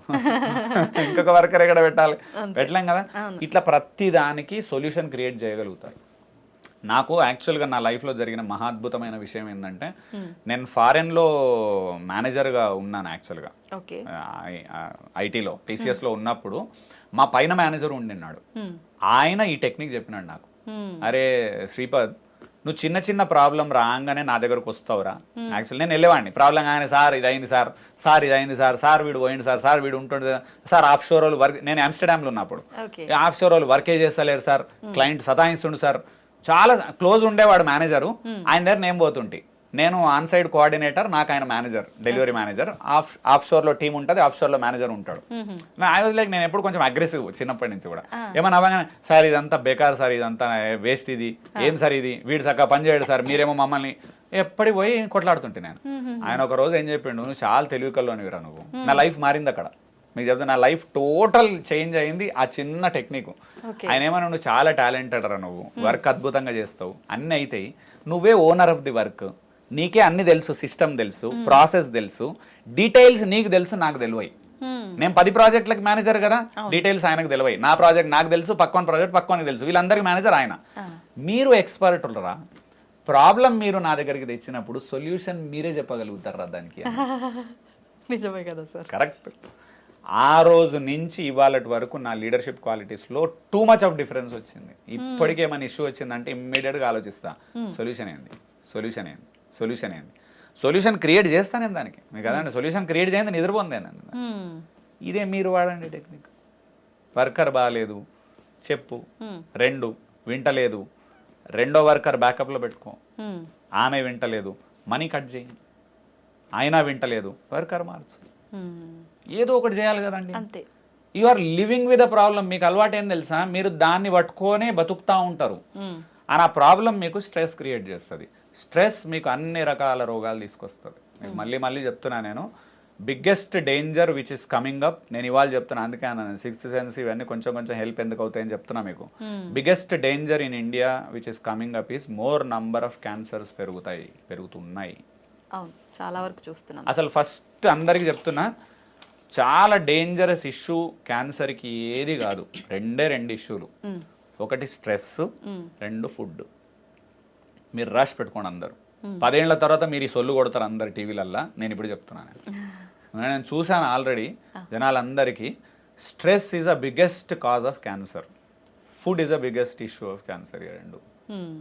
ఇంకొక వర్కర్ ఎక్కడ పెట్టాలి, పెట్టలేం కదా. ఇట్లా ప్రతి దానికి సొల్యూషన్ క్రియేట్ చేయగలుగుతారు. నాకు యాక్చువల్గా నా లైఫ్లో జరిగిన మహాద్భుతమైన విషయం ఏంటంటే, నేను ఫారెన్లో మేనేజర్గా ఉన్నాను యాక్చువల్గా, ఐటీలో టీసీఎస్లో ఉన్నప్పుడు మా పైన మేనేజర్ ఉండిన్నాడు, ఆయన ఈ టెక్నిక్ చెప్పినాడు నాకు, అరే శ్రీపద్ నువ్వు చిన్న చిన్న ప్రాబ్లం రాగానే నా దగ్గరకు వస్తావురా. యాక్చువల్లీ నేను వెళ్ళేవాడిని, ప్రాబ్లం కానీ సార్ ఇది అయింది సార్, సార్ ఇది అయింది సార్, సార్ వీడు పోయింది సార్, సార్ వీడు ఉంటుండే సార్, ఆఫ్ షోర్ వాళ్ళు వర్క్, నేను ఆమ్స్టర్డామ్లో ఉన్నప్పుడు ఆఫ్ షోర్ వాళ్ళు వర్కే చేస్తలేరు సార్, క్లయింట్ సతాయిస్తుండు సార్, చాలా క్లోజ్ ఉండేవాడు మేనేజరు. ఆయన దగ్గర నేను పోతుంటే, నేను ఆన్ సైడ్ కోఆర్డినేటర్, నాకు ఆయన మేనేజర్, డెలివరీ మేనేజర్, ఆఫ్ షోర్ లో టీం ఉంటుంది, ఆఫ్ షోర్ లో మేనేజర్ ఉంటాడు. ఐ వాజ్ లైక్, నేను ఎప్పుడు కొంచెం అగ్రెసివ్ చిన్నప్పటి నుంచి కూడా, ఏమన్నా అవగానే సార్ ఇదంతా బేకార్ సార్, ఇదంతా వేస్ట్, ఇది ఏం సార్, ఇది వీడు చక్కగా పని చేయడు సార్, మీరేమో మమ్మల్ని ఎప్పటికి పోయి కొట్లాడుతుంటే నేను. ఆయన ఒక రోజు ఏం చెప్పిండు, నువ్వు చాలా తెలివి కల్లోనివిరా నువ్వు. నా లైఫ్ మారింది అక్కడ, మీకు చెప్తా, నా లైఫ్ టోటల్ చేంజ్ అయింది ఆ చిన్న టెక్నిక్. ఆయన ఏమన్నా, నువ్వు చాలా టాలెంటెడ్ రా, నువ్వు వర్క్ అద్భుతంగా చేస్తావు, అన్ని అవుతాయి, నువ్వే ఓనర్ ఆఫ్ ది వర్క్, నీకే అన్ని తెలుసు, సిస్టమ్ తెలుసు, ప్రాసెస్ తెలుసు, డీటెయిల్స్ నీకు తెలుసు, నాకు తెలివై. నేను 10 ప్రాజెక్టులకు మేనేజర్ కదా, డీటెయిల్స్ ఆయనకు తెలివై, నా ప్రాజెక్ట్ నాకు తెలుసు, పక్కన ప్రాజెక్ట్ పక్కనకి తెలుసు, వీళ్ళందరికీ మేనేజర్ ఆయన. మీరు ఎక్స్పర్టులరా, ప్రాబ్లం మీరు నా దగ్గరికి తెచ్చినప్పుడు సొల్యూషన్ మీరే చెప్పగలుగుతారా దానికి. నిజమే కదా సార్, కరెక్ట్. ఆ రోజు నుంచి ఇవాళ వరకు నా లీడర్షిప్ క్వాలిటీస్లో టూ మచ్ ఆఫ్ డిఫరెన్స్ వచ్చింది. ఇప్పటికే ఏమైనా ఇష్యూ వచ్చిందంటే ఇమ్మీడియట్గా ఆలోచిస్తా, సొల్యూషన్ ఏంది, సొల్యూషన్ ఏంది, సొల్యూషన్ ఏంది, సొల్యూషన్ క్రియేట్ చేస్తాను నేను దానికి. మీకు కదండి సొల్యూషన్ క్రియేట్ చేయండి, నిద్రపోంది. ఇదే మీరు వాడండి టెక్నిక్. వర్కర్ బాగాలేదు చెప్పు, 2 వింటలేదు, రెండో వర్కర్ బ్యాకప్లో పెట్టుకో, ఆమె వింటలేదు, మనీ కట్ చేయండి, అయినా వింటలేదు, వర్కర్ మార్చు, ఏదో ఒకటి చేయాలి కదండి. అంతే. You are living with a problem. మీకు అలవాటు ఏం తెలుసా, మీరు దాన్ని పట్టుకొనే బతుకుతా ఉంటారు. ఆ ప్రాబ్లం మీకు స్ట్రెస్ క్రియేట్ చేస్తుంది. స్ట్రెస్ మీకు అన్ని రకాల రోగాలు తీసుకొస్తుంది. మీకు మళ్ళీ మళ్ళీ చెప్తున్నా నేను, biggest danger which is coming up, నేను ఇవాళ చెప్తున్నా, అందుకే అన్నాను 6th సెన్స్ ఇవన్నీ కొంచెం కొంచెం హెల్ప్ ఎందుకు అవుతాయని చెప్తున్నా మీకు. Biggest danger in India which is coming up is more number of cancers పెరుగుతున్నాయి. అవును, చాలా వరకు చూస్తున్నాం. అసలు ఫస్ట్ అందరికి చెప్తున్నా, చాలా డేంజరస్ ఇష్యూ క్యాన్సర్కి ఏది కాదు, 2 ఇష్యూలు. ఒకటి స్ట్రెస్, 2 ఫుడ్. మీరు రష్ పెట్టుకోండి అందరు. 10 ఏళ్ల తర్వాత మీరు ఈ సొల్లు కొడతారు అందరు టీవీలల్లా. నేను ఇప్పుడు చెప్తున్నాను, నేను చూశాను ఆల్రెడీ జనాలందరికీ. Stress is a biggest cause of cancer, food is a biggest issue of cancer. 2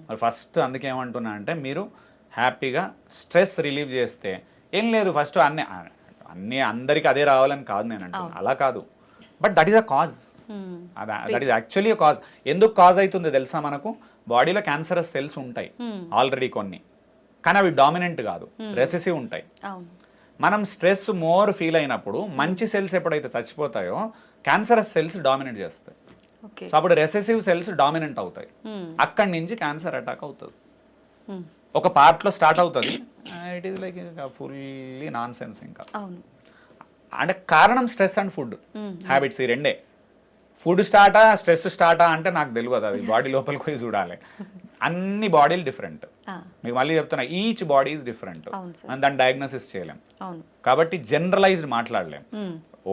మరి ఫస్ట్ అందుకే ఏమంటున్నా అంటే, మీరు హ్యాపీగా స్ట్రెస్ రిలీవ్ చేస్తే ఏం లేదు. ఫస్ట్ అన్నీ అందరికీ అదే రావాలని కాదు నేను అంటున్నాను, అలా కాదు. But that is a cause, that is actually cause. ఎందుకు కాజ్ అవుతుంది తెలుసా, మనకు బాడీలో క్యాన్సరస్ సెల్స్ ఉంటాయి ఆల్రెడీ కొన్ని, కానీ అవి డామినెంట్ కాదు, రెసెసివ్ ఉంటాయి. మనం స్ట్రెస్ మోర్ ఫీల్ అయినప్పుడు మంచి సెల్స్ ఎప్పుడైతే చచ్చిపోతాయో క్యాన్సరస్ సెల్స్ డామినేట్ చేస్తాయి. సో అప్పుడు రెసెసివ్ సెల్స్ డామినెంట్ అవుతాయి, అక్కడి నుంచి క్యాన్సర్ అటాక్ అవుతుంది. ఒక పార్ట్లో స్టార్ట్ అవుతుంది, it is like fully non sense. ఇంకా అంటే కారణం స్ట్రెస్ అండ్ ఫుడ్ హ్యాబిట్స్, ఈ 2. ఫుడ్ స్టార్టా స్ట్రెస్ స్టార్టా అంటే నాకు తెలియదు, అది బాడీ లోపలికి పోయి చూడాలి. అన్ని బాడీలు డిఫరెంట్. మీకు మళ్ళీ చెప్తున్నా, ఈచ్ బాడీ ఈజ్ డిఫరెంట్, దాన్ని డయాగ్నోసిస్ చేయలేం. కాబట్టి జనరలైజ్డ్ మాట్లాడలేం.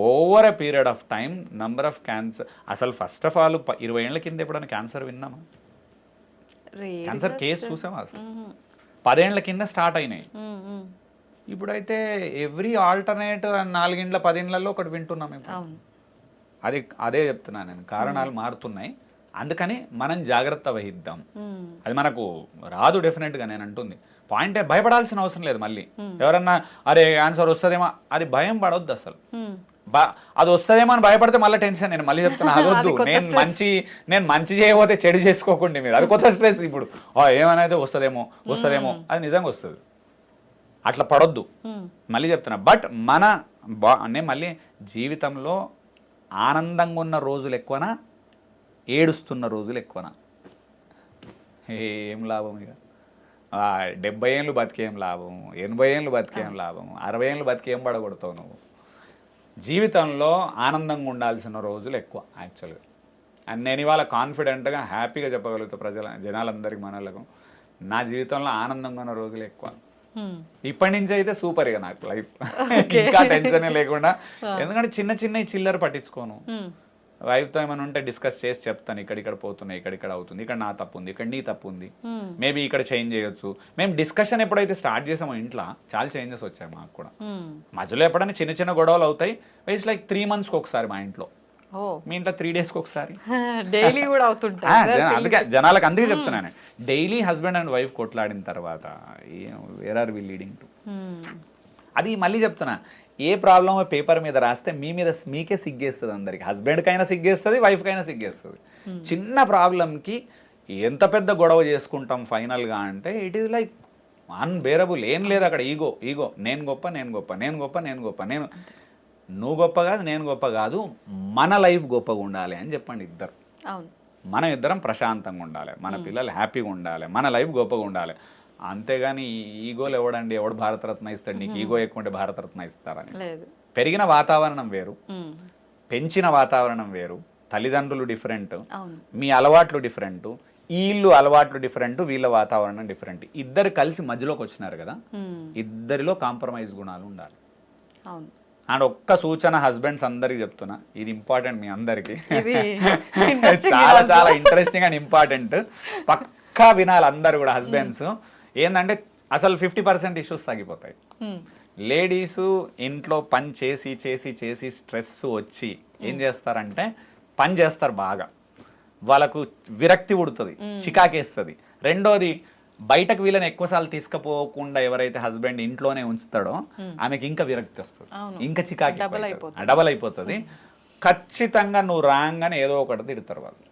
Over a period of time number of cancer, అసలు ఫస్ట్ ఆఫ్ ఆల్ 20 ఏళ్ల కింద ఎప్పుడైనా క్యాన్సర్ విన్నామా, క్యాన్సర్ కేసు చూసామా? అసలు 10 ఏళ్ల కింద స్టార్ట్ అయినాయి. ఇప్పుడైతే ఎవ్రీ ఆల్టర్నేట్ 4 ఇండ్ల 10 ఇండ్లలో ఒకటి వింటున్నాం. అదే చెప్తున్నాను నేను, కారణాలు మారుతున్నాయి. అందుకని మనం జాగ్రత్త వహిద్దాం. అది మనకు రాదు డెఫినెట్ గా. నేను అంటుంది పాయింట్, భయపడాల్సిన అవసరం లేదు. మళ్ళీ ఎవరన్నా అరే ఆన్సర్ వస్తుందేమో, అది భయం పడొద్దు అసలు. అది వస్తుందేమో అని భయపడితే మళ్ళీ టెన్షన్. నేను మళ్ళీ చెప్తున్నా, అదొద్దు. నేను మంచి చేయబోతే చెడు చేసుకోకండి మీరు, అది కొత్త స్ట్రెస్. ఇప్పుడు ఏమనైతే వస్తుందేమో అది నిజంగా వస్తుంది, అట్లా పడొద్దు. మళ్ళీ చెప్తున్నా, బట్ నేను మళ్ళీ జీవితంలో ఆనందంగా ఉన్న రోజులు ఎక్కువనా, ఏడుస్తున్న రోజులు ఎక్కువనా? ఏం లాభం ఇక? 70 ఏళ్ళు బతికేం లాభం, 80 ఏళ్ళు బతికేం లాభం, 60 ఏళ్ళు బతికేం పడగొడతావు నువ్వు? జీవితంలో ఆనందంగా ఉండాల్సిన రోజులు ఎక్కువ యాక్చువల్గా. అండ్ నేను ఇవాళ కాన్ఫిడెంట్గా హ్యాపీగా చెప్పగలుగుతా జనాలందరికీ, మనలకు నా జీవితంలో ఆనందంగా ఉన్న రోజులు ఎక్కువ. ఇప్పటి నుంచి అయితే సూపర్ ఇక నాకు లైఫ్, ఇంకా టెన్షన్ లేకుండా. ఎందుకంటే చిన్న చిల్లర పట్టించుకోను. వైఫ్తో ఏమైనా ఉంటే డిస్కస్ చేసి చెప్తాను, ఇక్కడ పోతున్నాయి, ఇక్కడ అవుతుంది, ఇక్కడ నా తప్పు ఉంది, ఇక్కడ నీ తప్పు ఉంది, మేబీ ఇక్కడ చేంజ్ చేయొచ్చు. మేము డిస్కషన్ ఎప్పుడైతే స్టార్ట్ చేసామో ఇంట్లో చాలా చేంజెస్ వచ్చాయి మాకు కూడా. మధ్యలో ఎప్పుడైనా చిన్న గొడవలు అవుతాయి, ఇట్స్ లైక్ 3 months ఒకసారి మా ఇంట్లో ఓ మీ ఇంట్లో 3 డేస్కి ఒకసారి. డైలీ కూడా అవుతుంటాయి. అందుకే జనాలకు అందుకే చెప్తున్నాను, డైలీ హస్బెండ్ అండ్ వైఫ్ కొట్లాడిన తర్వాత where are we leading to. అది మళ్ళీ చెప్తున్నా, ఏ ప్రాబ్లమ్ పేపర్ మీద రాస్తే మీకే సిగ్గేస్తుంది, అందరికి హస్బెండ్కైనా సిగ్గేస్తుంది, వైఫ్కైనా సిగ్గేస్తుంది. చిన్న ప్రాబ్లంకి ఎంత పెద్ద గొడవ చేసుకుంటాం ఫైనల్గా అంటే ఇట్ ఈస్ లైక్ అన్బేరబుల్. ఏం లేదు అక్కడ, ఈగో నేను గొప్ప నువ్వు గొప్ప కాదు, నేను గొప్ప కాదు, మన లైఫ్ గొప్పగా ఉండాలి అని చెప్పండి ఇద్దరు. మనం ఇద్దరం ప్రశాంతంగా ఉండాలి, మన పిల్లలు హ్యాపీగా ఉండాలి, మన లైఫ్ గొప్పగా ఉండాలి. అంతేగాని ఈగోలు ఎవడు భారతరత్న ఇస్తాడు, నీకు ఈగో ఎక్కువ ఉంటే భారతరత్న ఇస్తారని. పెరిగిన వాతావరణం వేరు, పెంచిన వాతావరణం వేరు, తల్లిదండ్రులు డిఫరెంట్, మీ అలవాట్లు డిఫరెంట్, వీళ్ళు అలవాట్లు డిఫరెంట్, వీళ్ళ వాతావరణం డిఫరెంట్. ఇద్దరు కలిసి మధ్యలోకి వచ్చినారు కదా, ఇద్దరిలో కాంప్రమైజ్ గుణాలు ఉండాలి. అండ్ ఒక్క సూచన హస్బెండ్స్ అందరికి చెప్తున్నా, ఇది ఇంపార్టెంట్ మీ అందరికి, చాలా చాలా ఇంట్రెస్టింగ్ అండ్ ఇంపార్టెంట్, పక్కా వినాలి అందరు కూడా హస్బెండ్స్. ఏంటంటే అసలు 50% ఇష్యూస్ తగ్గిపోతాయి. లేడీస్ ఇంట్లో పని చేసి చేసి చేసి స్ట్రెస్ వచ్చి ఏం చేస్తారంటే పని చేస్తారు బాగా, వాళ్ళకు విరక్తి ఉడుతుంది, చికాకేస్తుంది. రెండోది, బయటకు వీళ్ళని ఎక్కువసార్లు తీసుకుపోకుండా ఎవరైతే హస్బెండ్ ఇంట్లోనే ఉంచుతాడో ఆమెకి ఇంకా విరక్తి వస్తుంది, ఇంకా చికాకి డబల్ అయిపోతుంది. ఖచ్చితంగా నువ్వు రాగానే ఏదో ఒకటి తిడతారు వాళ్ళు,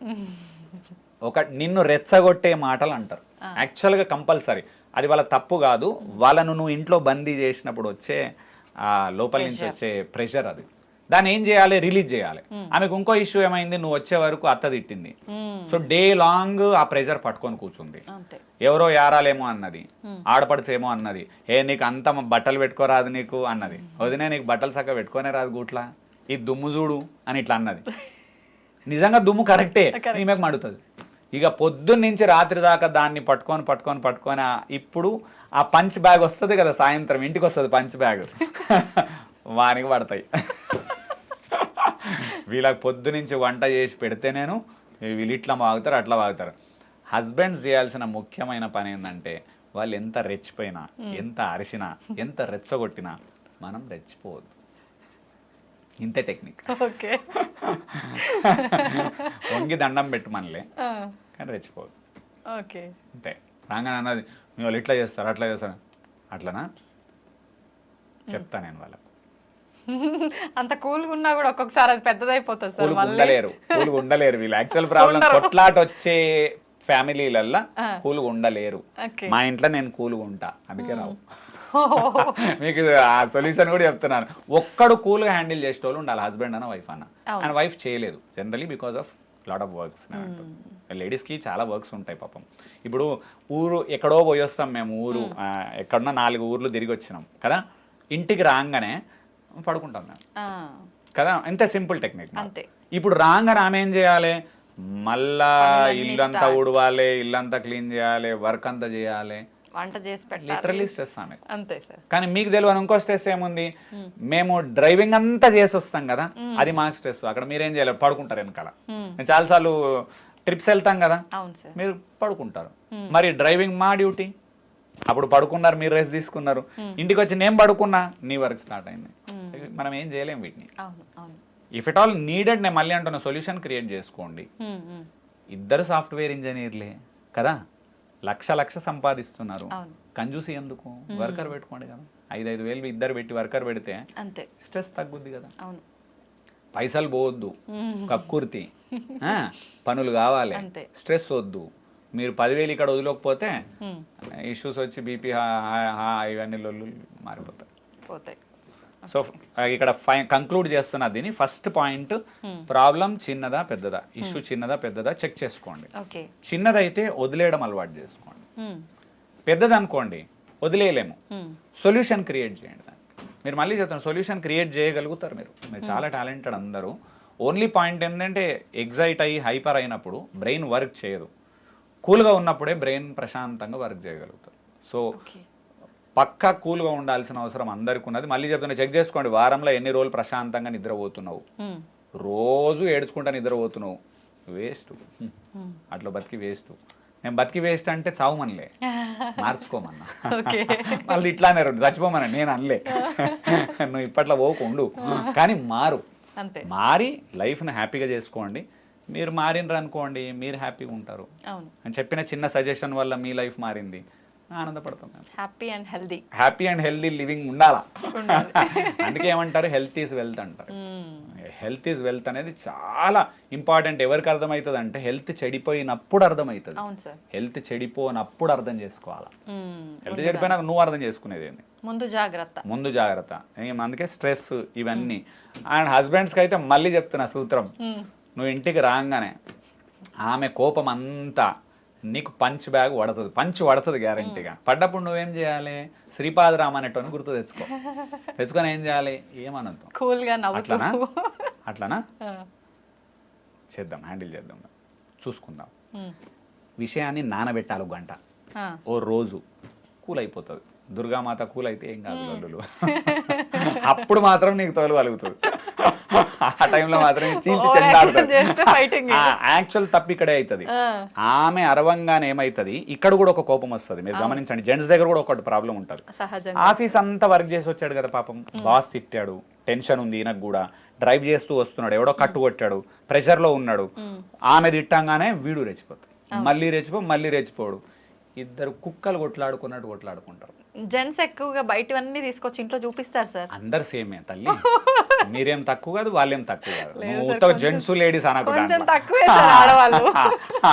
నిన్ను రెచ్చగొట్టే మాటలు అంటారు. యాక్చువల్గా కంపల్సరీ అది వాళ్ళ తప్పు కాదు, వాళ్ళను నువ్వు ఇంట్లో బందీ చేసినప్పుడు వచ్చే లోపల నుంచి వచ్చే ప్రెషర్ అది. దాన్ని ఏం చేయాలి, రిలీజ్ చేయాలి. ఆమెకు ఇంకో ఇష్యూ ఏమైంది, నువ్వు వచ్చే వరకు అత్త తిట్టింది, సో డే లాంగ్ ఆ ప్రెషర్ పట్టుకొని కూర్చుంది. ఎవరో యారాలేమో అన్నది, ఆడపడుచేమో అన్నది, నీకు అంత బట్టలు పెట్టుకోరాదు నీకు అన్నది, వదినే నీకు బట్టలు చక్కగా పెట్టుకోనే రాదు గూట్లా, ఈ దుమ్ము చూడు అని ఇట్లా అన్నది. నిజంగా దుమ్ము కరెక్టే, ఈమెకు మడుతుంది. ఇక పొద్దున్న నుంచి రాత్రి దాకా దాన్ని పట్టుకొని ఇప్పుడు ఆ పంచ్ బ్యాగ్ వస్తుంది కదా, సాయంత్రం ఇంటికి వస్తుంది పంచ్ బ్యాగ్, వానికి పడతాయి. వీళ్ళకి పొద్దు నుంచి వంట చేసి పెడితే వీళ్ళు ఇట్లా వాగుతారు అట్లా వాగుతారు. హస్బెండ్స్ చేయాల్సిన ముఖ్యమైన పని ఏంటంటే, వాళ్ళు ఎంత రెచ్చిపోయినా, ఎంత అరిసినా, ఎంత రెచ్చగొట్టినా మనం రెచ్చిపోవద్దు. ఇంతే టెక్నిక్. వంగి దండం పెట్టు మనలే, కానీ రెచ్చిపోవద్దు. అంతే. రాగానే అన్నది, మీ వాళ్ళు ఇట్లా చేస్తారు అట్లా చేస్తారు, అట్లనా చెప్తా నేను వాళ్ళకు. అంత కూల్గా ఉన్నా కూడా ఒక్కొక్కసారి అది పెద్దదైపోతుంది సార్. కూల్గా ఉండలేరు వీళ్ళు. యాక్చువల్ ప్రాబ్లం కొట్లాట వచ్చే ఫ్యామిలీలల్లా కూల్గా ఉండలేరు. మా ఇంట్లో నేను కూల్గా ఉంటా, అందుకే రావు. మీకు ఆ సొల్యూషన్ కూడా చెప్తున్నాను. ఒక్కడు కూల్గా హ్యాండిల్ చేసేటోళ్ళు ఉండాలి, హస్బెండ్ అన్న వైఫ్ అన్న. అండ్ వైఫ్ చేయలేదు generally because of lot of works. లేడీస్కి చాలా వర్క్స్ ఉంటాయి పాపం. ఇప్పుడు ఎక్కడో పోయి వస్తాం మేము, ఎక్కడన్నా 4 ఊర్లు తిరిగి వచ్చినాం కదా, ఇంటికి రాగానే పడుకుంటాం మేము కదా, ఇంత సింపుల్ టెక్నిక్. ఇప్పుడు రాగానే ఆమె ఏం చేయాలి, మళ్ళా ఇల్లంతా ఊడవాలి, ఇల్లంతా క్లీన్ చేయాలి, వర్క్ అంతా చేయాలి, వంట చేసి పెట్టాలి. లిటరల్లీ స్ట్రెస్ ఆమె. అంతే సార్. కానీ మీకు తెలియని ఇంకో స్ట్రెస్ ఏముంది, మేము డ్రైవింగ్ అంతా చేసి వస్తాం కదా, అది మాకు స్ట్రెస్. అక్కడ మీరేం చేయాలి, పడుకుంటారు వెనకాల. నేను చాలాసార్లు ట్రిప్స్ వెళ్తాం కదా, మీరు పడుకుంటారు. మరి డ్రైవింగ్ మా డ్యూటీ, అప్పుడు పడుకున్నారు, మీరు రెస్ట్ తీసుకున్నారు, ఇంటికి వచ్చి నేను పడుకున్నా, నీ వర్క్ స్టార్ట్ అయింది. మనం ఏం చేయలేం వీటిని. ఇఫ్ ఇట్ ఆల్ నీడెడ్, నేను మళ్ళీ అంటున్నా, సొల్యూషన్ క్రియేట్ చేసుకోండి. ఇద్దరు సాఫ్ట్వేర్ ఇంజనీర్లే కదా, లక్ష సంపాదిస్తున్నారు, కంజూసి ఎందుకు, వర్కర్ పెట్టుకోండి కదా. 5,000 ఇద్దరు పెట్టి వర్కర్ పెడితే స్ట్రెస్ తగ్గుద్ది కదా. పైసలు పోవద్దు, కక్కుర్తి, పనులు కావాలి, స్ట్రెస్ వద్దు. మీరు 10,000 ఇక్కడ వదిలేకపోతే ఇష్యూస్ వచ్చి బీపీ ఇవన్నీ లొల్లు మారిపోతాయి. సో ఇక్కడ కంక్లూడ్ చేస్తున్నా దీన్ని. ఫస్ట్ పాయింట్, ప్రాబ్లం చిన్నదా పెద్దదా, ఇష్యూ చిన్నదా పెద్దదా చెక్ చేసుకోండి. చిన్నదైతే వదిలేయడం అలవాటు చేసుకోండి, పెద్దదనుకోండి వదిలేయలేము, సొల్యూషన్ క్రియేట్ చేయండి. మీరు మళ్ళీ చెప్తాను, సొల్యూషన్ క్రియేట్ చేయగలుగుతారు మీరు చాలా టాలెంటెడ్ అందరూ. ఓన్లీ పాయింట్ ఏంటంటే, ఎగ్జైట్ అయ్యి హైపర్ అయినప్పుడు బ్రెయిన్ వర్క్ చేయదు, కూల్గా ఉన్నప్పుడే బ్రెయిన్ ప్రశాంతంగా వర్క్ చేయగలుగుతారు. సో పక్కా కూల్గా ఉండాల్సిన అవసరం అందరికీ ఉన్నది. మళ్ళీ చెప్తున్నా, చెక్ చేసుకోండి, వారంలో ఎన్ని రోజులు ప్రశాంతంగా నిద్రపోతున్నావు, రోజు ఏడ్చుకుంటా నిద్రపోతున్నావు, వేస్ట్. అట్లా బతికి వేస్ట్. నేను బతికి వేస్ట్ అంటే చావుమనిలే, మార్చుకోమన్నా. మళ్ళీ ఇట్లానే చచ్చిపోమన్నా నేను అనలే, నువ్వు ఇప్పట్లో పోకుండు, కానీ మారు. అంతే. మారి లైఫ్ని హ్యాపీగా చేసుకోండి. మీరు మారినరు అనుకోండి, మీరు హ్యాపీగా ఉంటారు. అవును. అని చెప్పిన చిన్న సజెషన్ వల్ల మీ లైఫ్ మారింది, ఆనందపడతాం. Happy and healthy, happy and healthy living ఉండాలా. అందుకే ఏమంటారు, హెల్త్ ఈజ్ వెల్త్ అంటారు. హెల్త్ ఈజ్ వెల్త్ అనేది చాలా ఇంపార్టెంట్. ఎవరికి అర్థమవుతుంది అంటే హెల్త్ చెడిపోయినప్పుడు అర్థమవుతుంది. హెల్త్ చెడిపోయినప్పుడు అర్థం చేసుకోవాలా. హెల్త్ చెడిపోయినాక నువ్వు అర్థం చేసుకునేది ఏంటి, ముందు జాగ్రత్త. అందుకే స్ట్రెస్ ఇవన్నీ. అండ్ హస్బెండ్స్కి అయితే మళ్ళీ చెప్తున్నా సూత్రం, నువ్వు ఇంటికి రాగానే ఆమె కోపం అంతా నీకు పంచ్ బ్యాగ్ పడుతుంది గ్యారంటీగా. పడ్డప్పుడు నువ్వేం చేయాలి, శ్రీపాదరామ అనేటోని గుర్తు తెచ్చుకొని ఏం చేయాలి, ఏమనొద్దు, అట్లానా చేద్దాం, హ్యాండిల్ చేద్దాం, చూసుకుందాం. విషయాన్ని నానబెట్టాలి 1 గంట, ఓ రోజు కూల్ అయిపోతుంది. దుర్గామాత కూల్ అయితే ఏం కాదు లల్లులు. అప్పుడు మాత్రం నీకు తోలు కలుగుతుంది. ఆ టైంలో మాత్రం చీల్చి చెండాడుతుంది. యాక్చువల్ తప్పు ఇక్కడే అవుతుంది. ఆమె అరవంగానే ఏమైతుంది, ఇక్కడ కూడా ఒక కోపం వస్తుంది. మీరు గమనించండి, జెంట్స్ దగ్గర కూడా ఒకటి ప్రాబ్లం ఉంటుంది. ఆఫీస్ అంతా వర్క్ చేసి వచ్చాడు కదా పాపం, బాస్ తిట్టాడు, టెన్షన్ ఉంది ఈయనకు కూడా, డ్రైవ్ చేస్తూ వస్తున్నాడు, ఎవడో కట్టు కొట్టాడు, ప్రెషర్ లో ఉన్నాడు. ఆమె తిట్టంగానే వీడు రెచ్చిపోతాడు, మళ్ళీ రెచ్చిపోడు. ఇద్దరు కుక్కలు కొట్లాడుకుంటారు. జెంట్స్ ఎక్కువగా బయటవన్నీ తీసుకొచ్చి ఇంట్లో చూపిస్తారు సార్. అందరు సేమే తల్లి, మీరేం తక్కువ కాదు, వాళ్ళేం తక్కువ కాదు. నువ్వు జెంట్స్ లేడీస్ అనకు,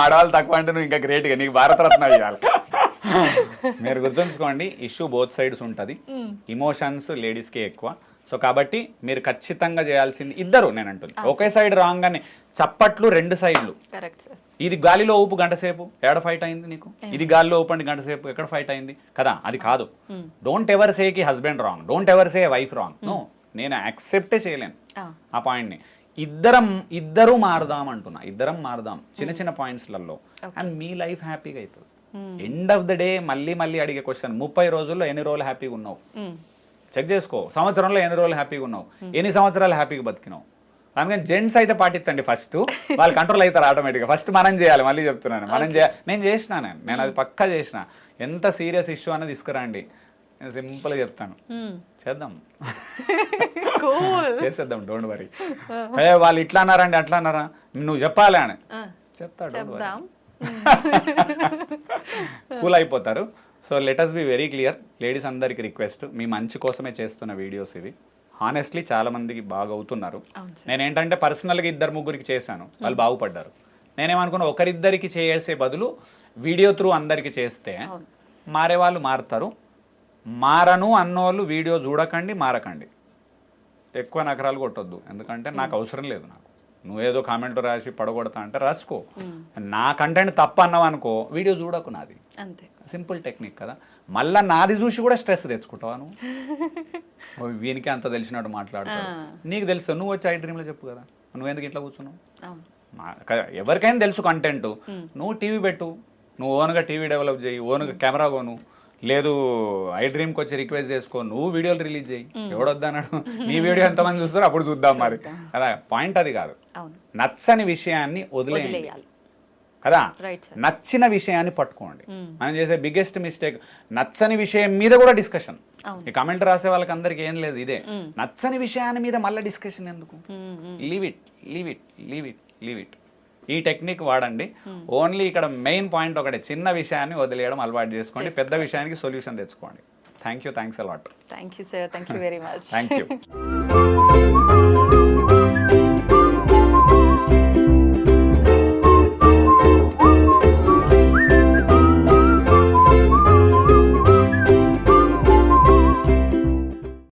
ఆడవాళ్ళు తక్కువ అంటే నువ్వు ఇంకా గ్రేట్ గా, నీకు భారతరత్న ఇవ్వాలి. మీరు గుర్తుంచుకోండి, ఇష్యూ బోత్ సైడ్స్ ఉంటది. ఇమోషన్స్ లేడీస్ కే ఎక్కువ. సో కాబట్టి మీరు ఖచ్చితంగా చేయాల్సింది, ఇద్దరు నేను అంటుంది, ఒకే సైడ్ రాంగ్ అని చప్పట్లు 2 సైడ్లు. ఇది గాలిలో ఊపు గంట సేపు ఎక్కడ ఫైట్ అయింది నీకు, ఇది గాలిలో ఊపండి గంట సేపు ఎక్కడ ఫైట్ అయింది కదా, అది కాదు. డోంట్ ఎవర్ సే కి husband wrong, don't ever say wife wrong. No, నేను యాక్సెప్టే చేయలేను ఆ పాయింట్ని. ఇద్దరు మారుదాం అంటున్నా, ఇద్దరం మారుదాం చిన్న పాయింట్స్లలో, అండ్ మీ లైఫ్ హ్యాపీగా అవుతుంది. ఎండ్ ఆఫ్ ద డే మళ్ళీ అడిగే క్వశ్చన్, 30 రోజుల్లో ఎన్ని రోజులు హ్యాపీగా ఉన్నావు చెక్ చేసుకో. సంవత్సరంలో ఎన్ని రోజులు హ్యాపీగా ఉన్నావు, ఎన్ని సంవత్సరాలు హ్యాపీగా బతికినావు. అందుకని జెంట్స్ అయితే పాటించండి, ఫస్ట్ వాళ్ళు కంట్రోల్ అవుతారు ఆటోమేటిక్గా. ఫస్ట్ మనం చేయాలి, మళ్ళీ చెప్తున్నాను, నేను చేసిన, నేను అది పక్కా చేసిన. ఎంత సీరియస్ ఇష్యూ అనేది తీసుకురండి, నేను సింపుల్గా చెప్తాను, చేద్దాం, చేసేద్దాం, డోంట్ వరీ. వాళ్ళు ఇట్లా అన్నారండి అట్లా అన్నారా, నువ్వు చెప్పాలి అని చెప్తాడు, కూల్ అయిపోతారు. So let us be very clear. Ladies అందరికి రిక్వెస్ట్, మీ మంచి కోసమే చేస్తున్న వీడియోస్ ఇవి. హానెస్ట్లీ చాలా మందికి బాగా అవుతున్నారు. నేనేంటంటే పర్సనల్గా 2-3 చేశాను, వాళ్ళు బాగుపడ్డారు. నేనేమనుకున్నా, ఒకరిద్దరికి చేసే బదులు వీడియో త్రూ అందరికి చేస్తే మారే వాళ్ళు మారుతారు. మారను అన్నోళ్ళు వీడియో చూడకండి, మారకండి, ఎక్కువ నకరాలు కొట్టొద్దు. ఎందుకంటే నాకు అవసరం లేదు. నాకు నువ్వేదో కామెంట్ రాసి పడగొడతా అంటే రాసుకో, నా కంటెంట్ తప్పు అన్నావు అనుకో, వీడియో చూడకు నాది. అంతే, సింపుల్ టెక్నిక్ కదా. మళ్ళీ నాది చూసి కూడా స్ట్రెస్ తెచ్చుకుంటావా నువ్వు? వీనికి అంత తెలిసినట్టు మాట్లాడుతావు, నీకు తెలుసు, నువ్వు వచ్చి iDreamలో చెప్పు కదా, నువ్వెందుకు ఇట్లా కూర్చున్నావు. ఎవరికైనా తెలుసు కంటెంట్. నువ్వు టీవీ పెట్టు, నువ్వు ఓన్గా టీవీ డెవలప్ చేయి, ఓన్గా కెమెరా కొను, లేదు iDreamకి వచ్చి రిక్వెస్ట్ చేసుకో, నువ్వు వీడియోలు రిలీజ్ చేయి. ఎవడొద్దన్నాడు, నీ వీడియో ఎంతమంది చూస్తారో అప్పుడు చూద్దాం మరి కదా. పాయింట్ అది కాదు, నచ్చని విషయాన్ని వదిలేయాలి కదా, నచ్చిన విషయాన్ని పట్టుకోండి. మనం చేసే బిగ్గెస్ట్ మిస్టేక్, నచ్చని విషయం మీద కూడా డిస్కషన్. ఈ కామెంట్ రాసే వాళ్ళకి అందరికి ఏం లేదు, ఇదే నచ్చని విషయాన్ని మీద మళ్ళీ డిస్కషన్ ఎందుకు. Leave it. ఈ టెక్నిక్ వాడండి. ఓన్లీ ఇక్కడ మెయిన్ పాయింట్ ఒకటే, చిన్న విషయాన్ని వదిలేయడం అలవాటు చేసుకోండి, పెద్ద విషయానికి సొల్యూషన్ తెచ్చుకోండి. Thanks a lot. Thank you sir, thank you very much. Thank you.